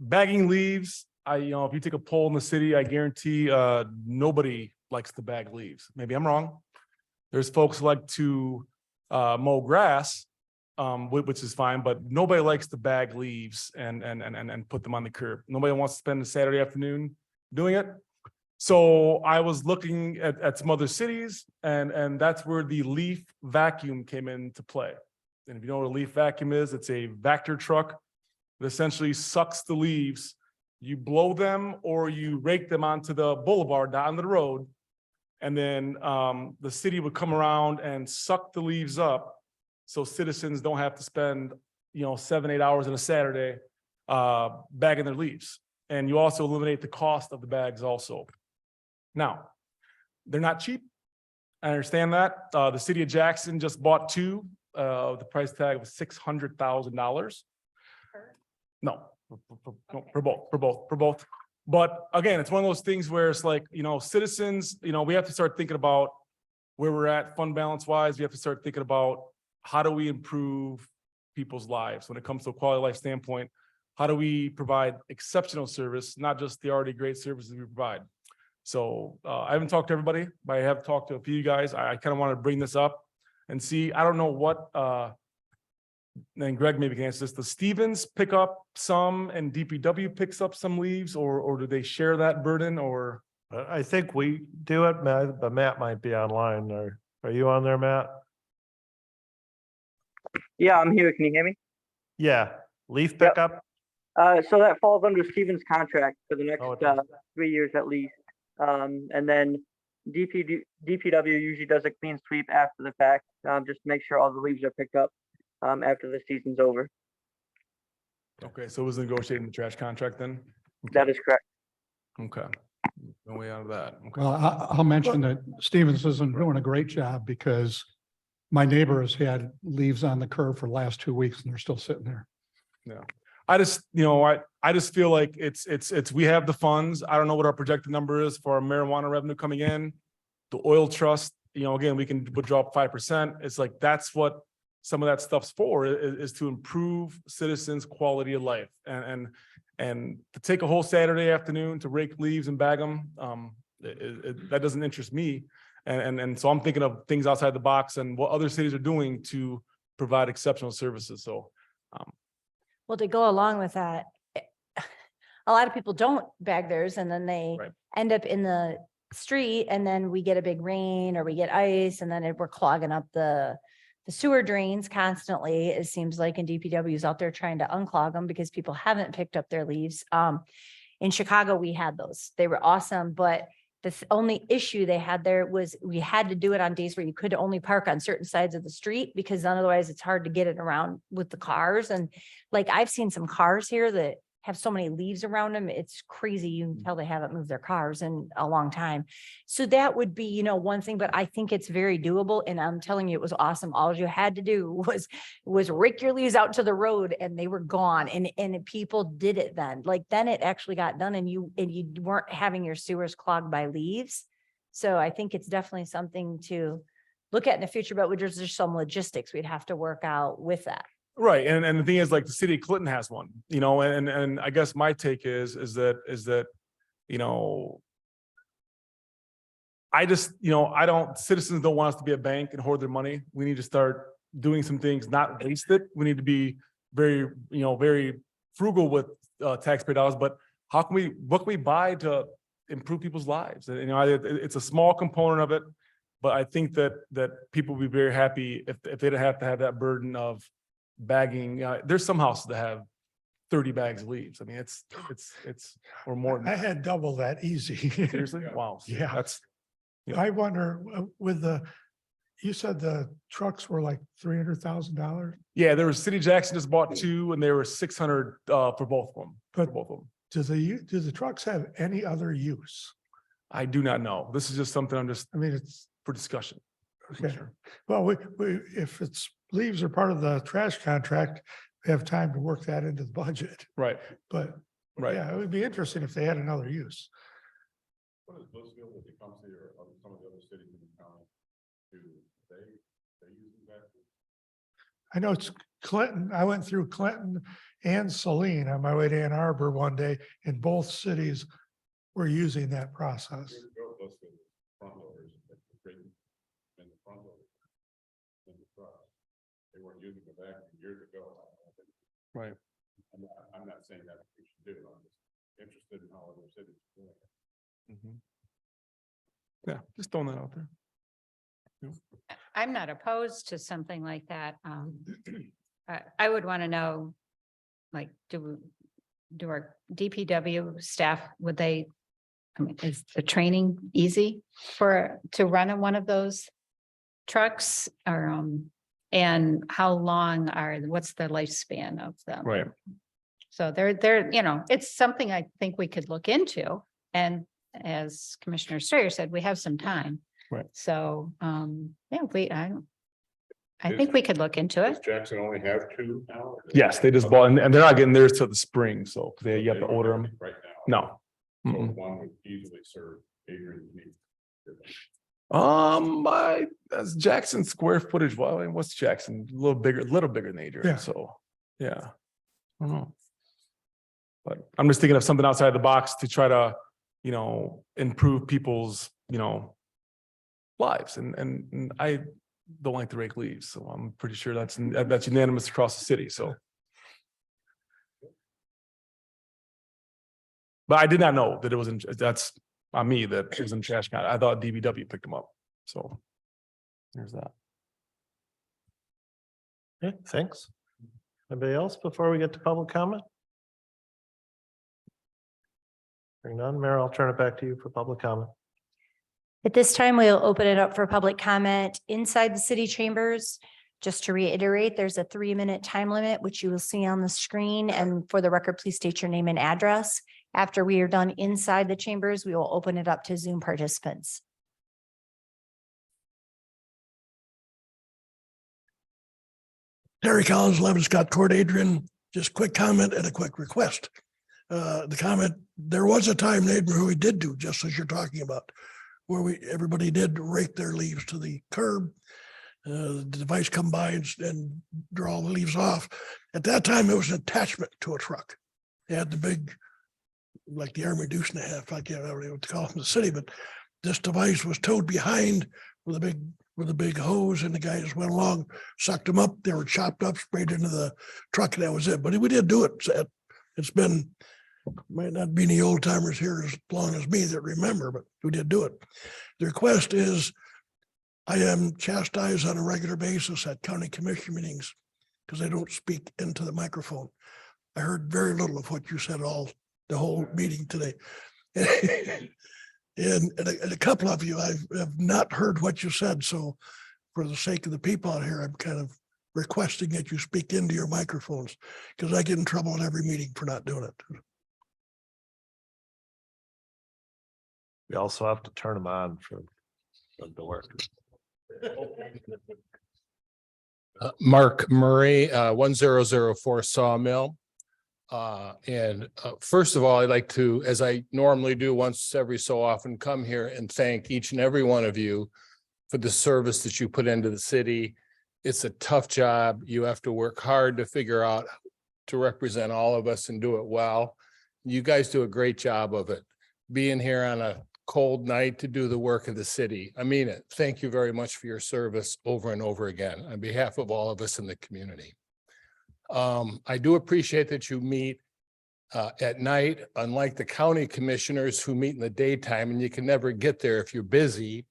bagging leaves? If you take a poll in the city, I guarantee, nobody likes to bag leaves. Maybe I'm wrong. There's folks who like to, mow grass, which is fine, but nobody likes to bag leaves and put them on the curb. Nobody wants to spend a Saturday afternoon doing it. So I was looking at some other cities, and that's where the leaf vacuum came into play. And if you know what a leaf vacuum is, it's a vector truck that essentially sucks the leaves. You blow them or you rake them onto the boulevard, down the road. And then the city would come around and suck the leaves up, so citizens don't have to spend 7-8 hours on a Saturday bagging their leaves. And you also eliminate the cost of the bags also. Now, they're not cheap. I understand that. The city of Jackson just bought two. The price tag was $600,000. No, for both. But again, it's one of those things where it's like, citizens, we have to start thinking about where we're at fund balance wise. We have to start thinking about how do we improve people's lives when it comes to a quality of life standpoint. How do we provide exceptional service, not just the already great services we provide? So I haven't talked to everybody, but I have talked to a few of you guys. I kind of want to bring this up and see. I don't know what, and Greg maybe can answer this. Does Stevens pick up some and DPW picks up some leaves, or do they share that burden? Or I think we do it, but Matt might be online. Are you on there, Matt? Yeah, I'm here. Can you hear me? Yeah, leaf Yep. pickup? So that falls under Stevens' contract for the next Oh, it does. 3 years at least. And then DPW usually does a clean sweep after the fact, just to make sure all the leaves are picked up after the season's over. okay, so it was negotiating the trash contract then? That is correct. Okay. No way out of that. Okay. Well, I'll mention that Stevens isn't doing a great job because my neighbor has had leaves on the curb for the last 2 weeks and they're still sitting there. I just, I just feel like it's, we have the funds. I don't know what our projected number is for our marijuana revenue coming in. The oil trust, again, we can withdraw 5%. It's like, that's what some of that stuff's for, is to improve citizens' quality of life. And to take a whole Saturday afternoon to rake leaves and bag them, that doesn't interest me. And so I'm thinking of things outside the box and what other cities are doing to provide exceptional services. So, Well, to go along with that, a lot of people don't bag theirs and then they Right. end up in the street, and then we get a big rain or we get ice, and then we're clogging up the sewer drains constantly. It seems like, and DPW is out there trying to unclog them because people haven't picked up their leaves. In Chicago, we had those. They were awesome, but the only issue they had there was we had to do it on days where you could only park on certain sides of the street, because otherwise it's hard to get it around with the cars. And like, I've seen some cars here that have so many leaves around them. It's crazy. You can tell they haven't moved their cars in a long time. So that would be, one thing, but I think it's very doable. And I'm telling you, it was awesome. All you had to do was rake your leaves out to the road and they were gone. And people did it then. Like, then it actually got done, and you weren't having your sewers clogged by leaves. So I think it's definitely something to look at in the future, but there's just some logistics we'd have to work out with that. right. And the thing is, like, the city of Clinton has one, and I guess my take is that, citizens don't want us to be a bank and hoard their money. We need to start doing some things, not waste it. We need to be very frugal with taxpayer dollars, but what can we buy to improve people's lives? And, it's a small component of it, but I think that people would be very happy if they didn't have to have that burden of bagging. There's some houses that have 30 bags of leaves. I mean, it's or more than I that. had double that easy. Seriously? Wow. Yeah. That's, I wonder you said the trucks were like $300,000, yeah, there was City of Jackson just bought two, and they were 600 for both of them. But- both of them. do the trucks have any other use? I do not know. This is just something I'm just I mean, it's, for discussion. okay. Sure. Well, we, if it's leaves are part of the trash contract, we have time to work that into the budget, Right, but right. yeah, it would be interesting if they had another use. What is Blissfield, if it comes to some of the other cities in the county, do they I know it's Clinton. I went through Clinton and Saline on my way to Ann Arbor one day, and both cities were using that process. Years ago, those were the front loaders that were bringing in the front loaders in the truck. They weren't using the back years ago. Right. I'm not saying that we should do it. I'm just interested in how other cities are doing it. Mhm. Yeah, just throwing that out there. I'm not opposed to something like that. I would want to know, like, do our DPW staff, would they, I mean, is the training easy to run in one of those trucks or, and how long what's the lifespan of them? Right. So they're, it's something I think we could look into. And as Commissioner Strayer said, we have some time. Right. So, yeah, I think we could look into Does it. Jackson only have two now? Yes, they just bought, and they're not getting theirs till the spring, so you have to don't order have them. it right now. No. So Mm-mm. one would easily serve Adrian's needs. That's Jackson square footage. Well, I mean, what's Jackson? A little bigger than Adrian. Yeah. So, yeah. I don't know. But I'm just thinking of something outside the box to try to, improve people's, lives. And I don't like to rake leaves, so I'm pretty sure that's unanimous across the city. So. But I did not know that it was that's on me that it was in trash can. I thought DBW picked them up. So there's that. Okay, thanks. Anybody else before we get to public comment? Hearing none, Mayor, I'll turn it back to you for public comment. At this time, we'll open it up for public comment inside the city chambers. Just to reiterate, there's a 3-minute time limit, which you will see on the screen. And for the record, please state your name and address. After we are done inside the chambers, we will open it up to Zoom participants. Terry Collins, 11 Scott Court, Adrian. Just quick comment and a quick request. The comment, there was a time, Adrian, we did do just as you're talking about, where everybody did rake their leaves to the curb. The device come by and draw all the leaves off. At that time, it was an attachment to a truck. They had the big, like the Army deuce and a half, I can't remember what to call it in the city, but this device was towed behind with a big hose, and the guy just went along, sucked them up. They were chopped up, sprayed into the truck, and that was it. But we did do it. It's been, might not be any old timers here as long as me that remember, but we did do it. The request is, I am chastised on a regular basis at county commission meetings because I don't speak into the microphone. I heard very little of what you said the whole meeting today. And a couple of you, I have not heard what you said. So for the sake of the people out here, I'm kind of requesting that you speak into your microphones because I get in trouble at every meeting for not doing it. We also have to turn them on for the work. Mark Murray, 1004 Sawmill. First of all, I'd like to, as I normally do once every so often, come here and thank each and every one of you for the service that you put into the city. It's a tough job. You have to work hard to figure out to represent all of us and do it well. You guys do a great job of it. Being here on a cold night to do the work of the city. I mean it. Thank you very much for your service over and over again on behalf of all of us in the community. I do appreciate that you meet at night, unlike the county commissioners who meet in the daytime and you can never get there if you're busy.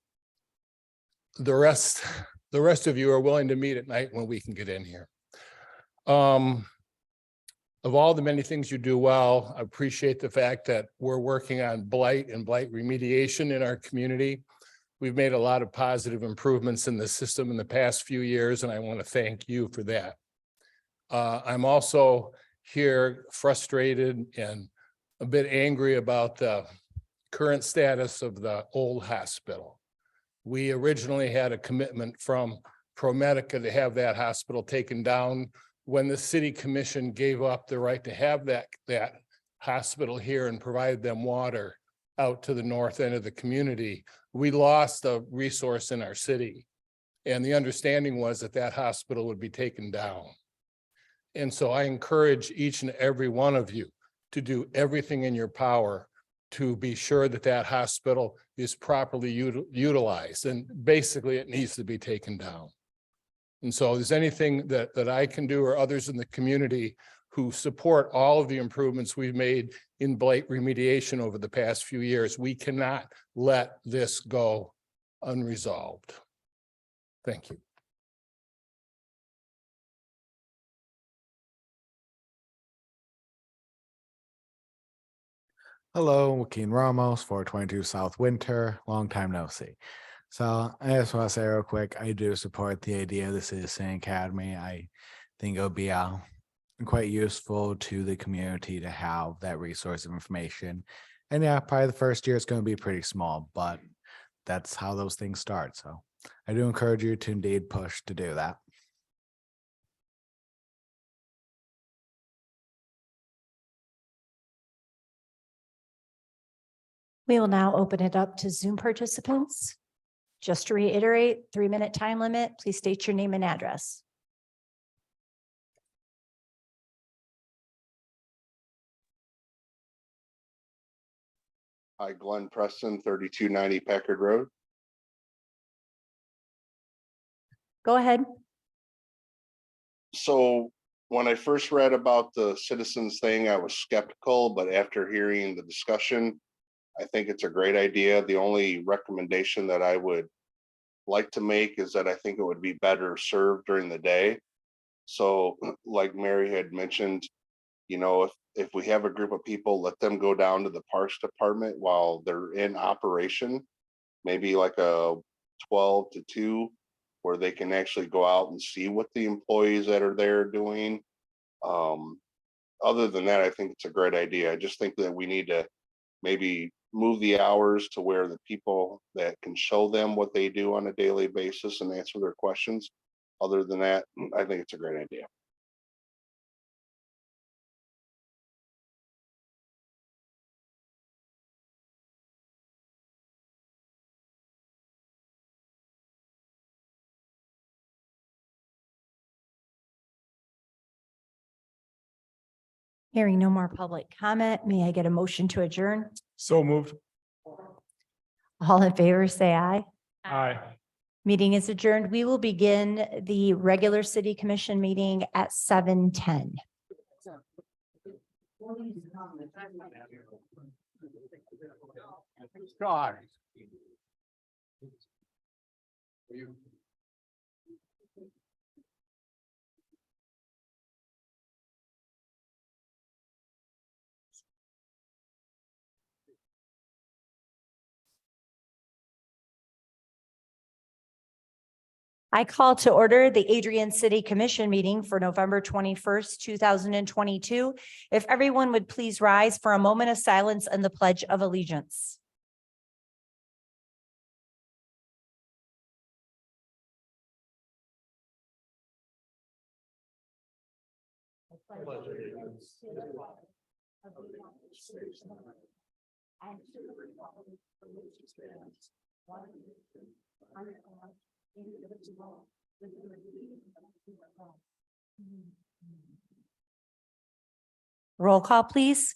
The rest of you are willing to meet at night when we can get in here. Of all the many things you do well, I appreciate the fact that we're working on blight and blight remediation in our community. We've made a lot of positive improvements in the system in the past few years, and I want to thank you for that. I'm also here frustrated and a bit angry about the current status of the old hospital. We originally had a commitment from ProMedica to have that hospital taken down. When the city commission gave up the right to have that hospital here and provide them water out to the north end of the community, we lost a resource in our city. And the understanding was that that hospital would be taken down. And so I encourage each and every one of you to do everything in your power to be sure that that hospital is properly utilized. And basically it needs to be taken down. And so if there's anything that I can do or others in the community who support all of the improvements we've made in blight remediation over the past few years, we cannot let this go unresolved. Thank you. Hello, Joaquin Ramos, 422 South Winter, long time no see. So I just want to say real quick, I do support the idea of the Citizen Academy. I think it'll be quite useful to the community to have that resource of information. And yeah, probably the first year is going to be pretty small, but that's how those things start. So I do encourage you to indeed push to do that. We will now open it up to Zoom participants. Just to reiterate, 3-minute time limit. Please state your name and address. Hi, Glenn Preston, 3290 Packard Road. Go ahead. So when I first read about the citizens thing, I was skeptical, but after hearing the discussion, I think it's a great idea. The only recommendation that I would like to make is that I think it would be better served during the day. So like Mary had mentioned, you know, if we have a group of people, let them go down to the Parks Department while they're in operation, maybe like a 12 to 2, where they can actually go out and see what the employees that are there doing. Other than that, I think it's a great idea. I just think that we need to maybe move the hours to where the people that can show them what they do on a daily basis and answer their questions. Other than that, I think it's a great idea. Hearing no more public comment, may I get a motion to adjourn? So moved. All in favor, say aye. Aye. Meeting is adjourned. We will begin the regular city commission meeting at 7:10. God. I call to order the Adrian City Commission meeting for November 21st, 2022. If everyone would please rise for a moment of silence and the Pledge of Allegiance. Roll call, please.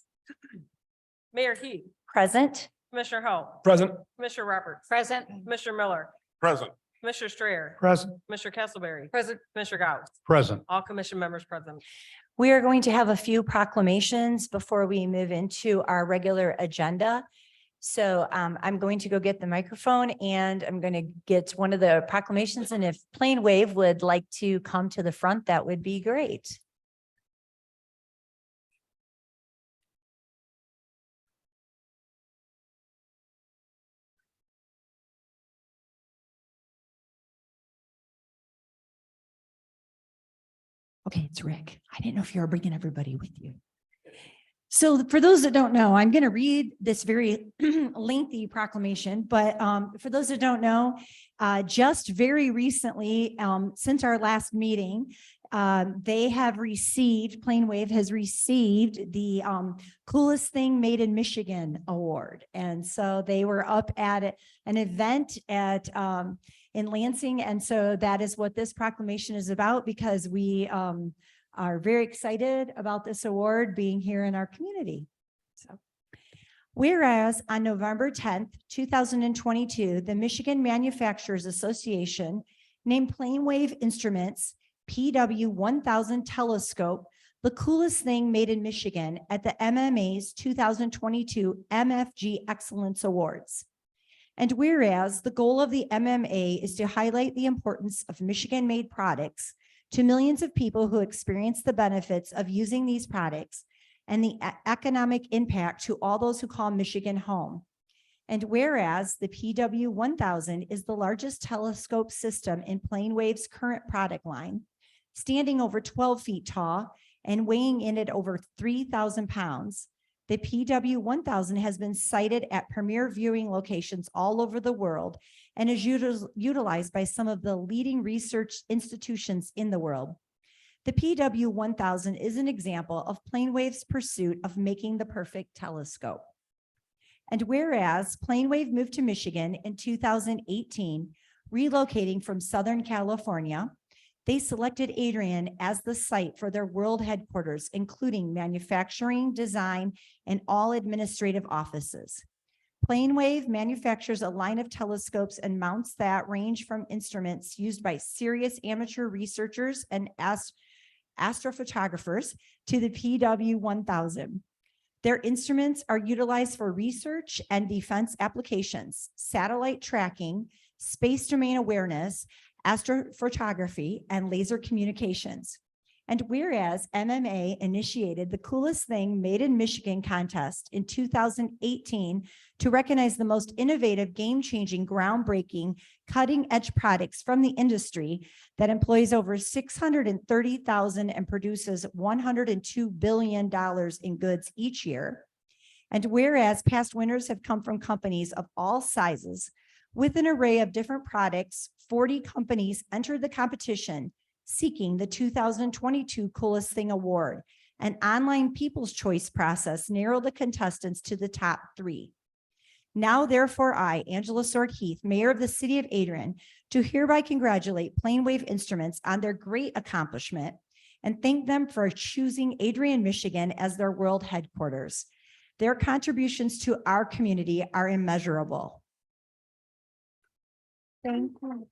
Mayor Heath, Present. Commissioner Hou, Present. Commissioner Roberts, Present. Commissioner Miller, Present. Commissioner Strayer, Present. Commissioner Castleberry. Present. Commissioner Gauss, Present. all commission members present. We are going to have a few proclamations before we move into our regular agenda. So I'm going to go get the microphone and I'm going to get one of the proclamations. And if Plain Wave would like to come to the front, that would be great. Okay, it's Rick. I didn't know if you were bringing everybody with you. So for those that don't know, I'm going to read this very lengthy proclamation, but for those that don't know, just very recently, since our last meeting, they have received, Plain Wave has received the Coolest Thing Made in Michigan award. And so they were up at an event at in Lansing. And so that is what this proclamation is about, because we are very excited about this award being here in our community. So, whereas on November 10th, 2022, the Michigan Manufacturers Association named Planewave Instruments PW 1000 telescope the coolest thing made in Michigan at the MMA's 2022 MFG Excellence Awards. And whereas the goal of the MMA is to highlight the importance of Michigan-made products to millions of people who experience the benefits of using these products and the economic impact to all those who call Michigan home. And whereas the PW 1000 is the largest telescope system in Planewave's current product line, standing over 12 feet tall and weighing in at over 3,000 pounds, the PW 1000 has been sited at premier viewing locations all over the world and is utilized by some of the leading research institutions in the world. The PW 1000 is an example of Planewave's pursuit of making the perfect telescope. And whereas Planewave moved to Michigan in 2018, relocating from Southern California, they selected Adrian as the site for their world headquarters, including manufacturing, design, and all administrative offices. Planewave manufactures a line of telescopes and mounts that range from instruments used by serious amateur researchers and astrophotographers to the PW 1000. Their instruments are utilized for research and defense applications, satellite tracking, space domain awareness, astrophotography, and laser communications. And whereas MMA initiated the Coolest Thing Made in Michigan contest in 2018 to recognize the most innovative, game-changing, groundbreaking, cutting-edge products from the industry that employs over 630,000 and produces $102 billion in goods each year. And whereas past winners have come from companies of all sizes, with an array of different products, 40 companies entered the competition seeking the 2022 Coolest Thing Award. An online People's Choice process narrowed the contestants to the top 3. Now, therefore, I, Angela Sword-Heath, Mayor of the City of Adrian, do hereby congratulate Planewave Instruments on their great accomplishment and thank them for choosing Adrian, Michigan as their world headquarters. Their contributions to our community are immeasurable. Thank you.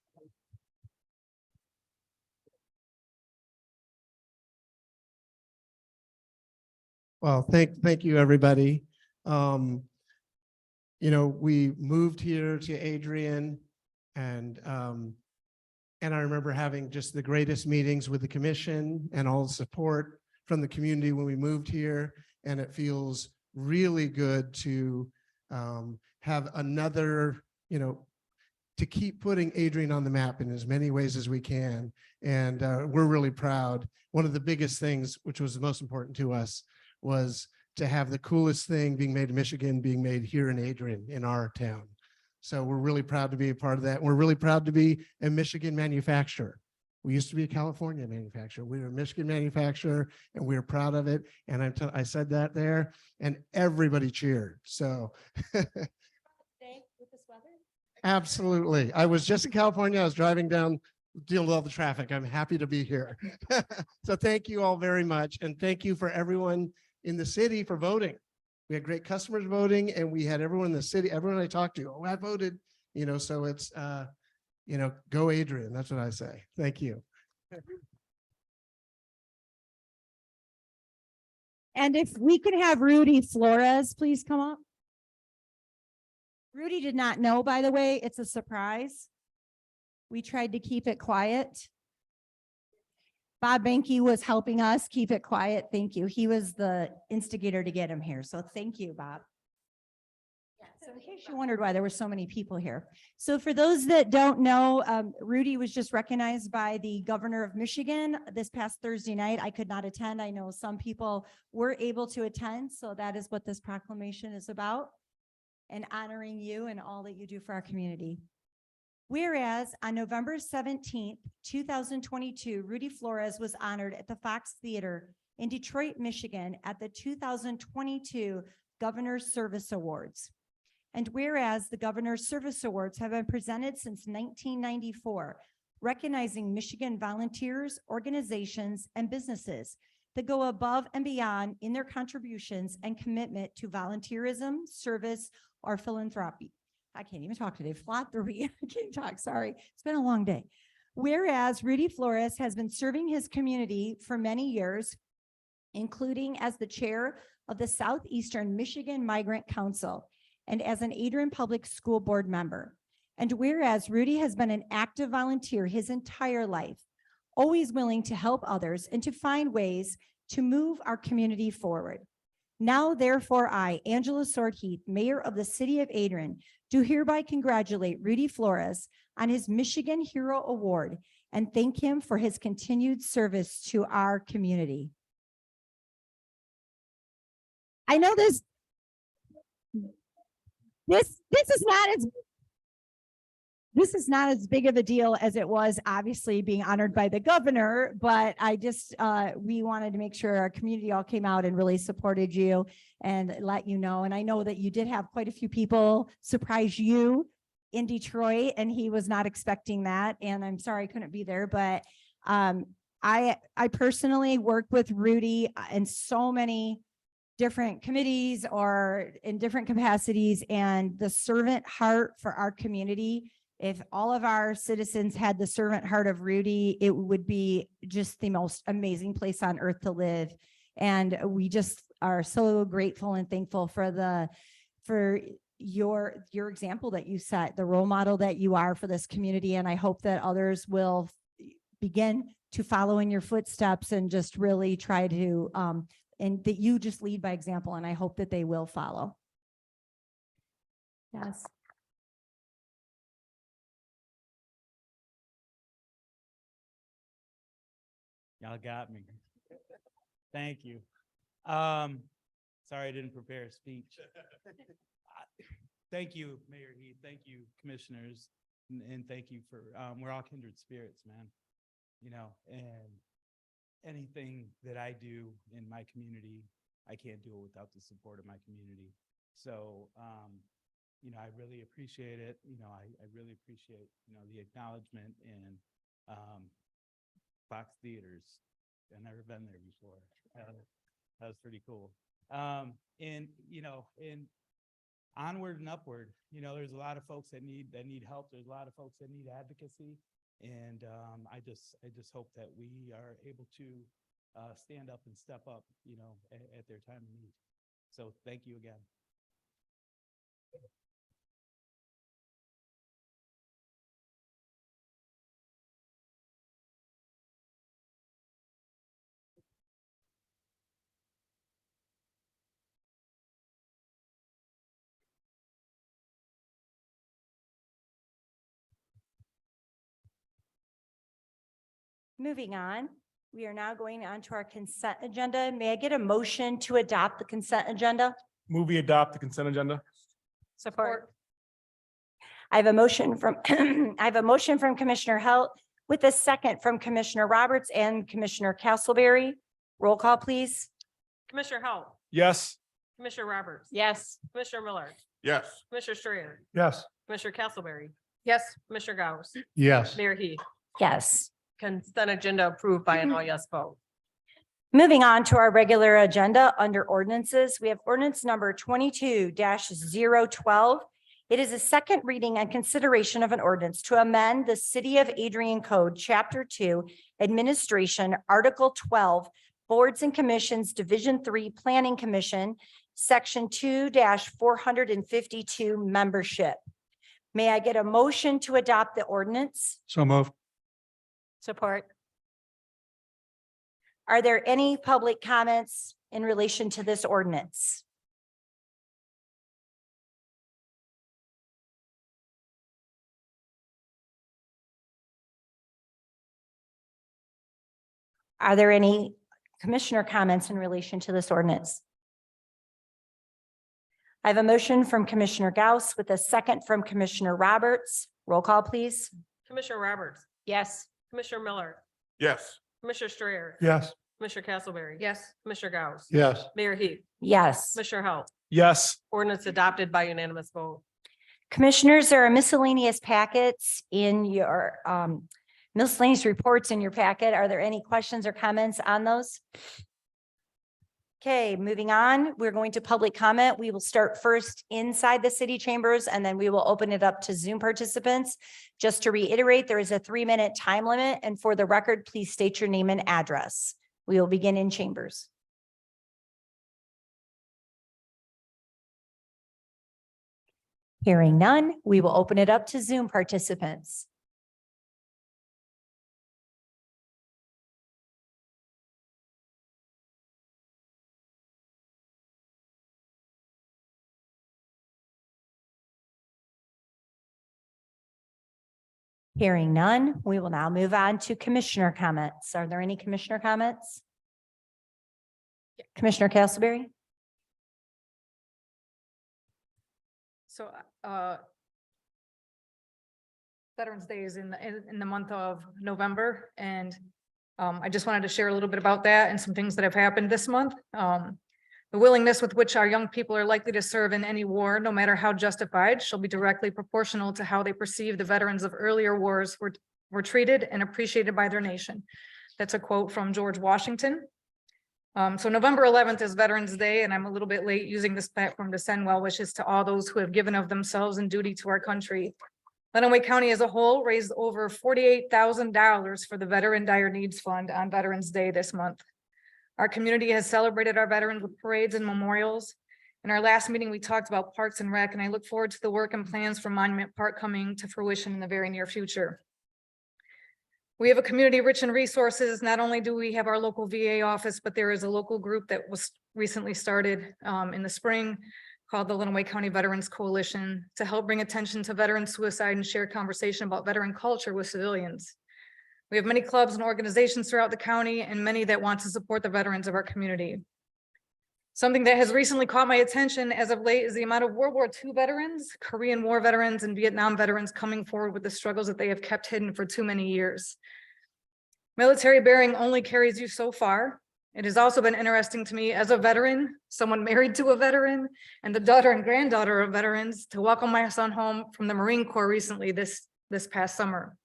Well, thank you, everybody. You know, we moved here to Adrian and I remember having just the greatest meetings with the commission and all the support from the community when we moved here. And it feels really good to have another, you know, to keep putting Adrian on the map in as many ways as we can. And we're really proud. One of the biggest things, which was the most important to us, was to have the coolest thing being made in Michigan, being made here in Adrian, in our town. So we're really proud to be a part of that. We're really proud to be a Michigan manufacturer. We used to be a California manufacturer. We were a Michigan manufacturer and we were proud of it. And I said that there and everybody cheered. So absolutely. I was just in California. I was driving down, dealing with all the traffic. I'm happy to be here. So thank you all very much. And thank you for everyone in the city for voting. We had great customers voting and we had everyone in the city, everyone I talked to, oh, I voted, you know, so it's, you know, go Adrian. That's what I say. Thank you. And if we could have Rudy Flores, please come up. Rudy did not know, by the way, it's a surprise. We tried to keep it quiet. Bob Benke was helping us keep it quiet. Thank you. He was the instigator to get him here. So thank you, Bob. Yeah, so in case you wondered why there were so many people here. So for those that don't know, Rudy was just recognized by the governor of Michigan this past Thursday night. I could not attend. I know some people were able to attend. So that is what this proclamation is about, and honoring you and all that you do for our community. Whereas on November 17th, 2022, Rudy Flores was honored at the Fox Theater in Detroit, Michigan at the 2022 Governor's Service Awards. And whereas the Governor's Service Awards have been presented since 1994, recognizing Michigan volunteers, organizations, and businesses that go above and beyond in their contributions and commitment to volunteerism, service, or philanthropy. I can't even talk today. Philanthropy. I can't talk. Sorry. It's been a long day. Whereas Rudy Flores has been serving his community for many years, including as the chair of the Southeastern Michigan Migrant Council and as an Adrian Public School Board member. And whereas Rudy has been an active volunteer his entire life, always willing to help others and to find ways to move our community forward. Now, therefore, I, Angela Swordheath, Mayor of the City of Adrian, do hereby congratulate Rudy Flores on his Michigan Hero Award and thank him for his continued service to our community. I know this is not as big of a deal as it was obviously being honored by the governor, but I just, we wanted to make sure our community all came out and really supported you and let you know. And I know that you did have quite a few people surprise you in Detroit, and he was not expecting that. And I'm sorry I couldn't be there, but I personally worked with Rudy in so many different committees or in different capacities, and the servant heart for our community. If all of our citizens had the servant heart of Rudy, it would be just the most amazing place on earth to live. And we just are so grateful and thankful for your example that you set, the role model that you are for this community. And I hope that others will begin to follow in your footsteps and just really try to, and that you just lead by example. And I hope that they will follow. Yes. Y'all got me. Thank you. Sorry I didn't prepare a speech. Thank you, Mayor Heath. Thank you, commissioners, and thank you for, we're all kindred spirits, man. You know, and anything that I do in my community, I can't do it without the support of my community. So, you know, I really appreciate it. You know, I really appreciate, you know, the acknowledgement and, Fox Theaters. I've never been there before. That was pretty cool. And you know, and onward and upward, you know, there's a lot of folks that need help. There's a lot of folks that need advocacy. And I just hope that we are able to stand up and step up, you know, at their time of need. So thank you again. Moving on, we are now going on to our consent agenda. May I get a motion to adopt the consent agenda? Movie adopt the consent agenda. Support. I have a motion from, I have a motion from Commissioner Halt with a second from Commissioner Roberts and Commissioner Castleberry. Roll call, please. Commissioner Halt, Yes. Commissioner Roberts. Yes. Commissioner Miller, Yes. Commissioner Strayer, Yes. Commissioner Castleberry, Yes. Commissioner Gauss, Yes. Mayor Heath. Yes. Consent agenda approved by an all yes vote. Moving on to our regular agenda under ordinances, we have ordinance number 22-012. It is a second reading and consideration of an ordinance to amend the City of Adrian Code, Chapter 2, Administration, Article 12, Boards and Commissions, Division 3, Planning Commission, Section 2-452, Membership. May I get a motion to adopt the ordinance? So move. Support. Are there any public comments in relation to this ordinance? Are there any commissioner comments in relation to this ordinance? I have a motion from Commissioner Gauss with a second from Commissioner Roberts. Roll call, please. Commissioner Roberts, Yes. Commissioner Miller, Yes. Commissioner Strayer, Yes. Commissioner Castleberry. Yes. Commissioner Gauss. Yes. Mayor Heath, Yes. Commissioner Halt, Yes. Ordinance adopted by unanimous vote. Commissioners, there are miscellaneous packets in your miscellaneous reports in your packet. Are there any questions or comments on those? Okay, moving on, we're going to public comment. We will start first inside the city chambers and then we will open it up to Zoom participants. Just to reiterate, there is a 3-minute time limit, and for the record, please state your name and address. We will begin in chambers. Hearing none, we will open it up to Zoom participants. Hearing none, we will now move on to commissioner comments. Are there any commissioner comments? Commissioner Castleberry? So, Veterans Day is in the month of November, and I just wanted to share a little bit about that and some things that have happened this month. The willingness with which our young people are likely to serve in any war, no matter how justified, shall be directly proportional to how they perceive the veterans of earlier wars were treated and appreciated by their nation. That's a quote from George Washington. So November 11th is Veterans Day, and I'm a little bit late using this platform to send well wishes to all those who have given of themselves in duty to our country. Lenawee County as a whole raised over $48,000 for the Veteran Dire Needs Fund on Veterans Day this month. Our community has celebrated our veterans with parades and memorials. In our last meeting, we talked about Parks and Rec, and I look forward to the work and plans for Monument Park coming to fruition in the very near future. We have a community rich in resources. Not only do we have our local VA office, but there is a local group that was recently started in the spring called the Lenawee County Veterans Coalition to help bring attention to veteran suicide and share conversation about veteran culture with civilians. We have many clubs and organizations throughout the county and many that want to support the veterans of our community. Something that has recently caught my attention as of late is the amount of World War II veterans, Korean War veterans, and Vietnam veterans coming forward with the struggles that they have kept hidden for too many years. Military bearing only carries you so far. It has also been interesting to me as a veteran, someone married to a veteran, and the daughter and granddaughter of veterans, to welcome my son home from the Marine Corps recently this past summer.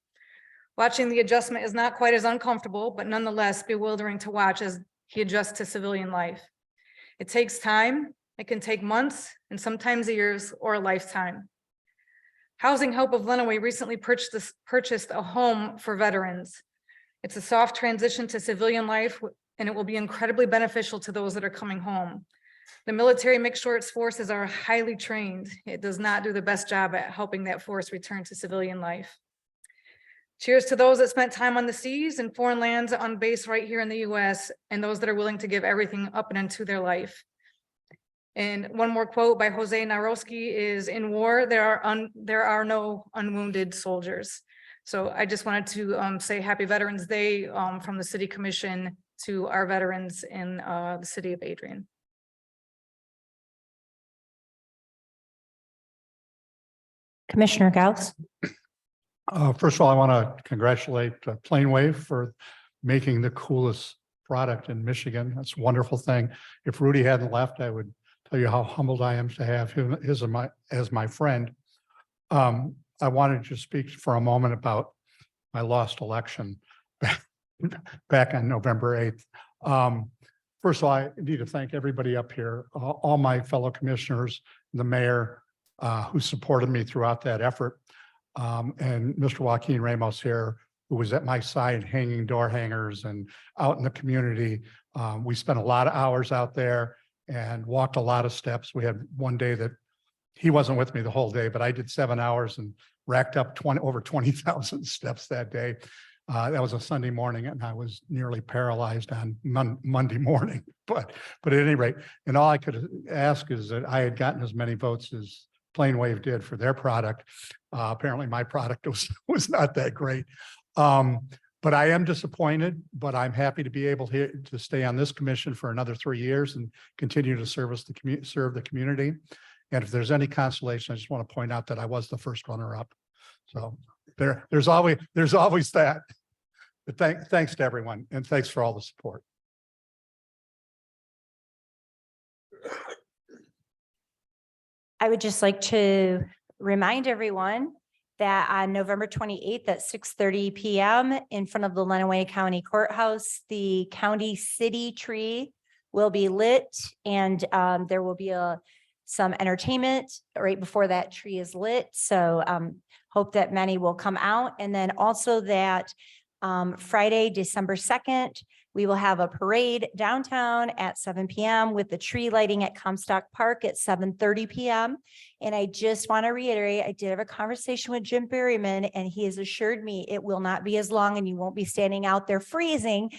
Watching the adjustment is not quite as uncomfortable, but nonetheless bewildering to watch as he adjusts to civilian life. It takes time. It can take months and sometimes years or a lifetime. Housing Help of Lenawee recently purchased a home for veterans. It's a soft transition to civilian life, and it will be incredibly beneficial to those that are coming home. The military makes sure its forces are highly trained. It does not do the best job at helping that force return to civilian life. Cheers to those that spent time on the seas and foreign lands on base right here in the US, and those that are willing to give everything up and into their life. And one more quote by Jose Naroski is, "In war, there are no unwounded soldiers." So I just wanted to say Happy Veterans Day from the City Commission to our veterans in the city of Adrian. Commissioner Gauss. First of all, I want to congratulate Plane Wave for making the coolest product in Michigan. That's a wonderful thing. If Rudy hadn't left, I would tell you how humbled I am to have him as my friend. I wanted to speak for a moment about my lost election back on November 8th. First of all, I need to thank everybody up here, all my fellow commissioners, the mayor, who supported me throughout that effort. And Mr. Joaquin Ramos here, who was at my side hanging door hangers and out in the community. We spent a lot of hours out there and walked a lot of steps. We had one day that he wasn't with me the whole day, but I did 7 hours and racked up over 20,000 steps that day. That was a Sunday morning and I was nearly paralyzed on Monday morning. But at any rate, and all I could ask is that I had gotten as many votes as Plane Wave did for their product. Apparently my product was not that great. But I am disappointed, but I'm happy to be able to stay on this commission for another 3 years and continue to serve the community. And if there's any consolation, I just want to point out that I was the first runner-up. So there's always that. But thanks to everyone, and thanks for all the support. I would just like to remind everyone that on November 28th at 6:30 PM in front of the Lenawee County Courthouse, the county city tree will be lit, and there will be some entertainment right before that tree is lit. So hope that many will come out. And then also that Friday, December 2nd, we will have a parade downtown at 7 PM with the tree lighting at Comstock Park at 7:30 PM. And I just want to reiterate, I did have a conversation with Jim Berryman, and he has assured me it will not be as long and you won't be standing out there freezing.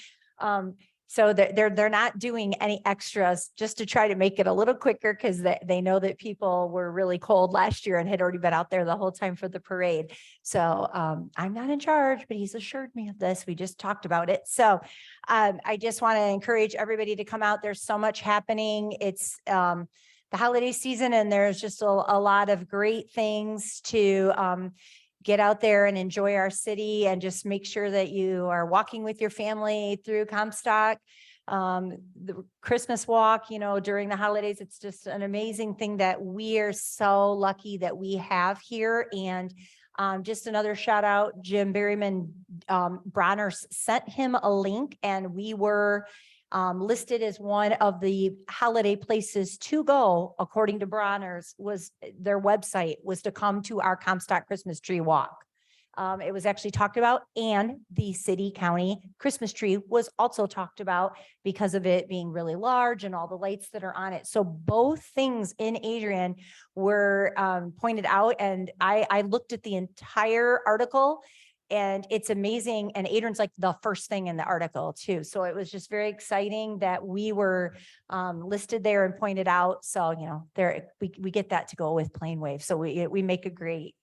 So they're not doing any extras just to try to make it a little quicker, because they know that people were really cold last year and had already been out there the whole time for the parade. So I'm not in charge, but he's assured me of this. We just talked about it. So I just want to encourage everybody to come out. There's so much happening. It's the holiday season, and there's just a lot of great things to get out there and enjoy our city, and just make sure that you are walking with your family through Comstock. The Christmas walk, during the holidays, it's just an amazing thing that we are so lucky that we have here. And just another shout out, Jim Berryman, Bronner sent him a link, and we were listed as one of the holiday places to go, according to Bronner's, was their website was to come to our Comstock Christmas tree walk. It was actually talked about, and the city county Christmas tree was also talked about because of it being really large and all the lights that are on it. So both things in Adrian were pointed out, and I looked at the entire article, and it's amazing. And Adrian's like the first thing in the article too. So it was just very exciting that we were listed there and pointed out. So, we get that to go with Plane Wave. So we make a great,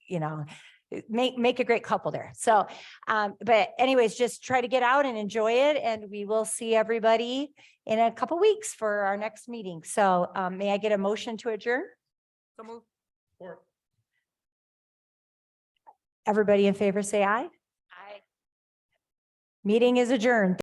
make a great couple there. So, but anyways, just try to get out and enjoy it. And we will see everybody in a couple weeks for our next meeting. So may I get a motion to adjourn? So move. Everybody in favor, say aye. Aye. Meeting is adjourned.